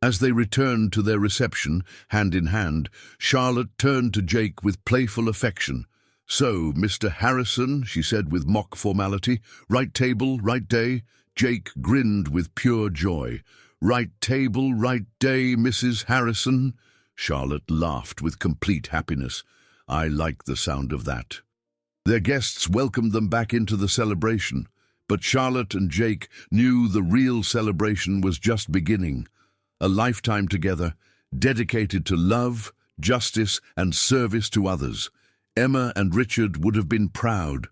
As they returned to their reception, hand in hand, Charlotte turned to Jake with playful affection. "So, Mr. Harrison," she said with mock formality, "right table, right day?" Jake grinned with pure joy. "Right table, right day, Mrs. Harrison?" Charlotte laughed with complete happiness. "I like the sound of that." Their guests welcomed them back into the celebration, but Charlotte and Jake knew the real celebration was just beginning. A lifetime together, dedicated to love, justice, and service to others. Emma and Richard would have been proud.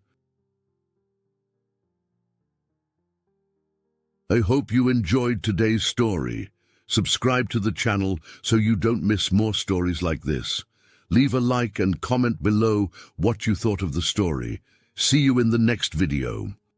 I hope you enjoyed today's story. Subscribe to the channel so you don't miss more stories like this. Leave a like and comment below what you thought of the story. See you in the next video.